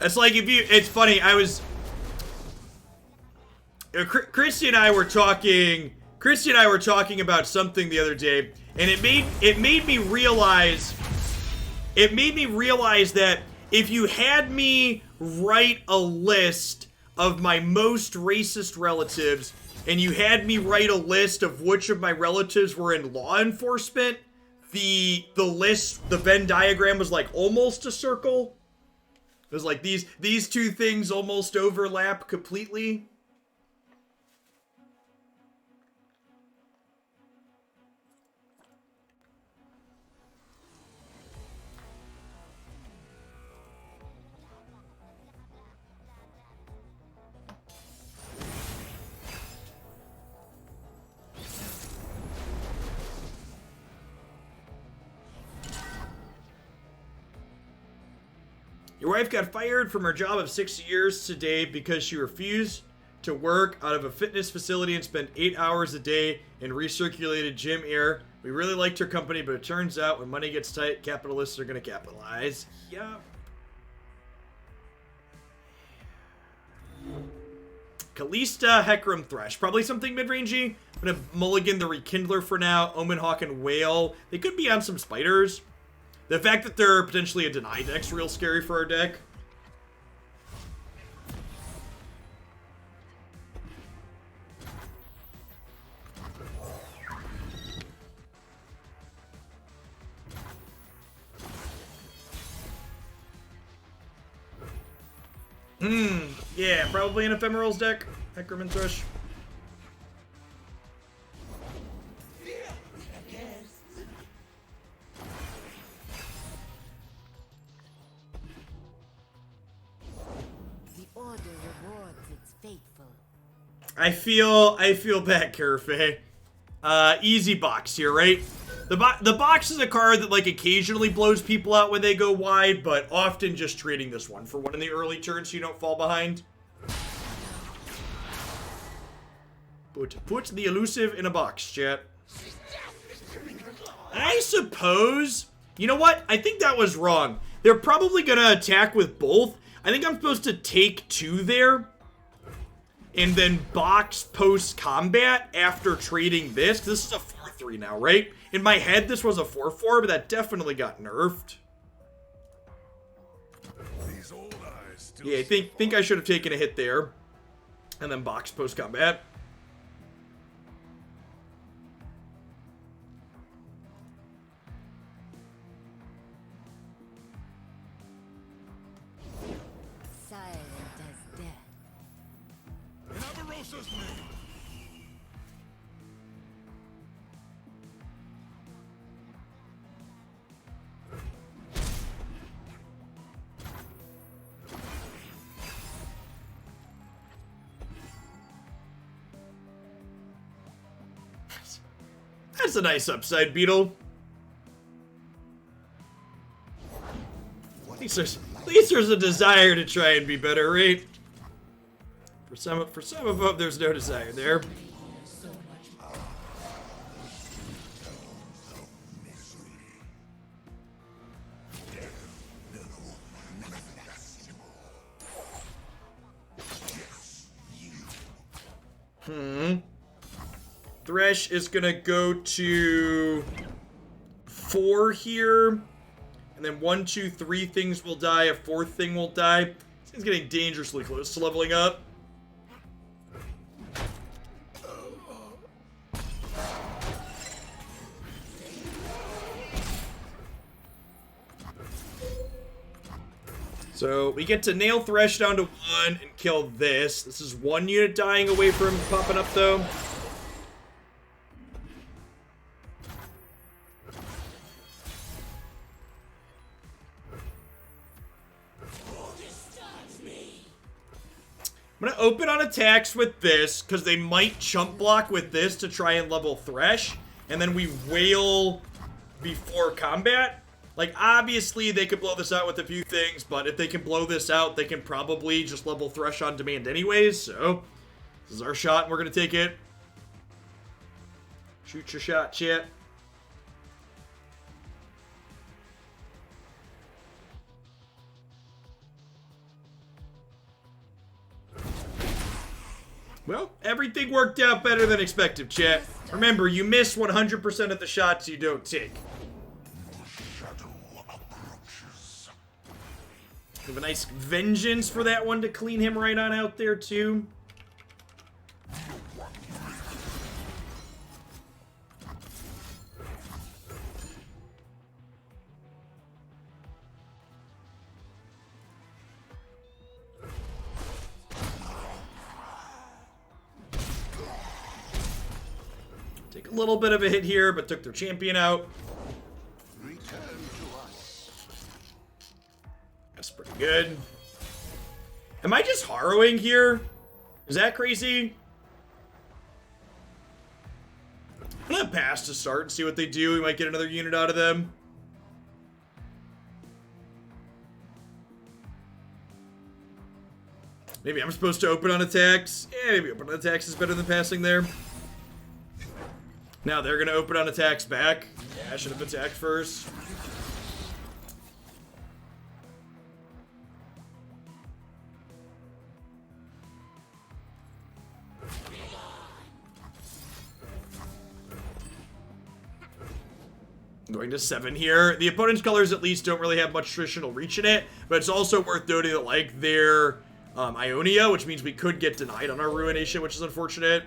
It's like it's funny, Christy and I were talking about something the other day, and it made me realize that if you had me write a list of my most racist relatives, and you had me write a list of which of my relatives were in law enforcement, the Venn diagram was like almost a circle. It was like these two things almost overlap completely. Your wife got fired from her job of 6 years today because she refused to work out of a fitness facility and spent 8 hours a day in recirculated gym air. We really liked her company, but it turns out when money gets tight, capitalists are going to capitalize. Yeah. Kalista, Hecarim, Thresh. Probably something mid-rangey. I'm gonna mulligan the Rekindler for now. Omen, Hawk, and Whale. They could be on some spiders. The fact that they're potentially a deny deck's real scary for our deck. Yeah, probably an Ephemerals deck. Hecarim and Thresh. The order rewards its faithful. I feel bad, Carafe. Easy box here, right? The box is a card that, like, occasionally blows people out when they go wide, but often just trading this one for one in the early turns so you don't fall behind. Put the elusive in a box, chat. I suppose... You know what? I think that was wrong. They're probably gonna attack with both. I think I'm supposed to take 2 there. And then box post-combat after trading this. This is a 4-3 now, right? In my head, this was a 4-4, but that definitely got nerfed. These old eyes still Yeah, I think I should have taken a hit there. And then box post-combat. Silent as death. in Avarosa's name. That's a nice upside, Beetle. At least there's a desire to try and be better, right? For some of them, there's no desire there. Thresh is gonna go to 4 here. And then 1, 2, 3 things will die. A 4th thing will die. He's getting dangerously close to leveling up. So we get to nail Thresh down to 1 and kill this. This is 1 unit dying away from popping up though. I'm gonna open on attacks with this, because they might chump block with this to try and level Thresh, and then we wail before combat. Like, obviously, they could blow this out with a few things, but if they can blow this out, they can probably just level Thresh on demand anyways, so this is our shot, and we're gonna take it. Shoot your shot, chat. Well, everything worked out better than expected, chat. Remember, you miss 100% of the shots you don't take. We have a nice vengeance for that one to clean him right on out there, too. Take a little bit of a hit here, but took their champion out. Return to us. That's pretty good. Am I just harrowing here? Is that crazy? I'm gonna pass to start and see what they do. We might get another unit out of them. Maybe I'm supposed to open on attacks. Yeah, maybe open on attacks is better than passing there. Now they're gonna open on attacks back. Yeah, I should have attacked first. Going to 7 here. The opponent's colors at least don't really have much traditional reach in it, but it's also worth noting that, like, their Ionia, which means we could get denied on our Ruination, which is unfortunate.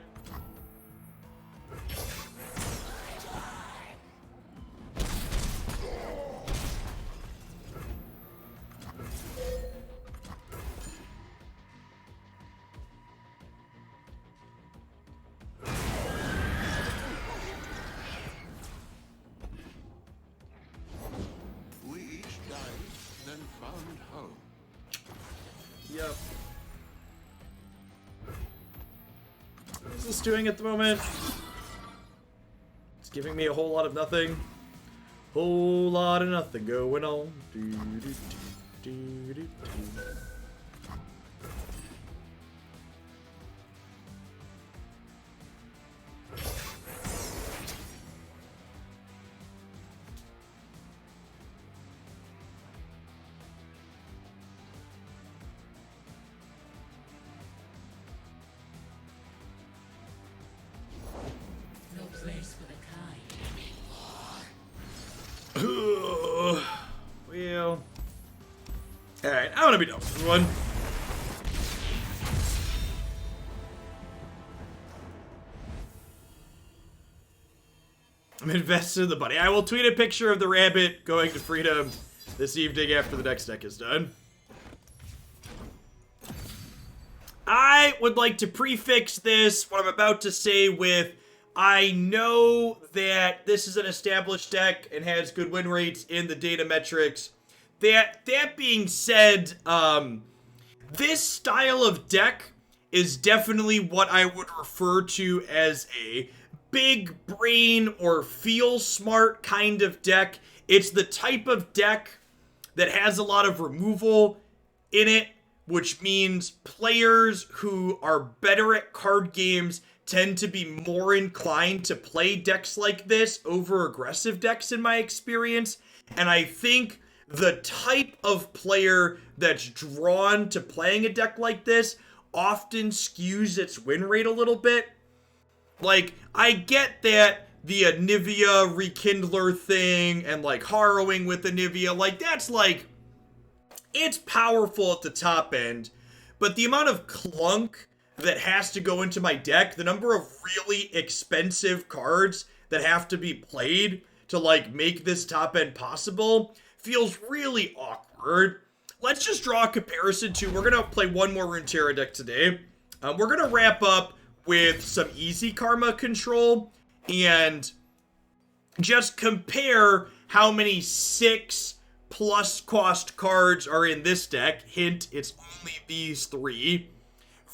We each died, then found home. Yep. What is this doing at the moment? It's giving me a whole lot of nothing. Whole lot of nothing going on. No place for the kind. Well. Alright, I want to be done with this one. I'm invested in the bunny. I will tweet a picture of the rabbit going to freedom this evening after the next deck is done. I would like to prefix this, what I'm about to say, with I know that this is an established deck and has good win rates in the data metrics. That being said, this style of deck is definitely what I would refer to as a big brain or feel smart kind of deck. It's the type of deck that has a lot of removal in it, which means players who are better at card games tend to be more inclined to play decks like this over aggressive decks in my experience. And I think the type of player that's drawn to playing a deck like this often skews its win rate a little bit. Like, I get that the Anivia Rekindler thing and, like, harrowing with Anivia, like, that's, like, it's powerful at the top end, but the amount of clunk that has to go into my deck, the number of really expensive cards that have to be played to, like, make this top end possible feels really awkward. Let's just draw a comparison to, we're gonna play one more Runeterra deck today. We're gonna wrap up with some easy karma control and just compare how many 6+ cost cards are in this deck. Hint, it's only these 3.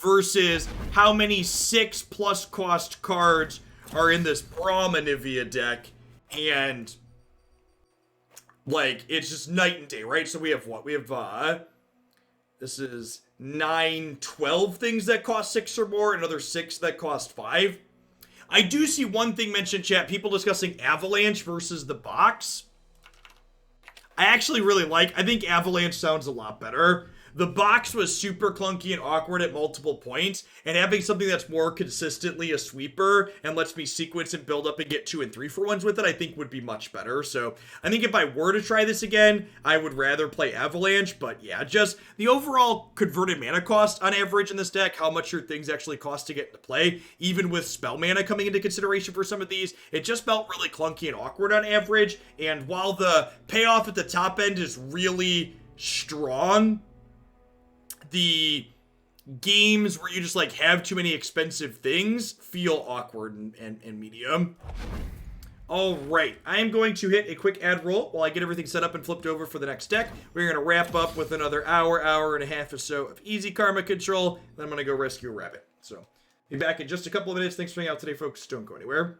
Versus how many 6+ cost cards are in this Braum Anivia deck. And, like, it's just night and day, right? So we have what? We have, this is 9, 12 things that cost 6 or more, another 6 that cost 5. I do see one thing mentioned, chat, people discussing Avalanche versus the box. I actually really I think Avalanche sounds a lot better. The box was super clunky and awkward at multiple points, and having something that's more consistently a sweeper and lets me sequence and build up and get 2 and 3 for ones with it, I think would be much better. So I think if I were to try this again, I would rather play Avalanche, but yeah, just the overall converted mana cost on average in this deck, how much your things actually cost to get into play, even with spell mana coming into consideration for some of these, it just felt really clunky and awkward on average, and while the payoff at the top end is really strong, the games where you just, like, have too many expensive things feel awkward and medium. Alright, I am going to hit a quick ad roll while I get everything set up and flipped over for the next deck. We're going to wrap up with another hour and a half or so of easy karma control, then I'm going to go rescue a rabbit. So, be back in just a couple of minutes. Thanks for hanging out today, folks. Don't go anywhere.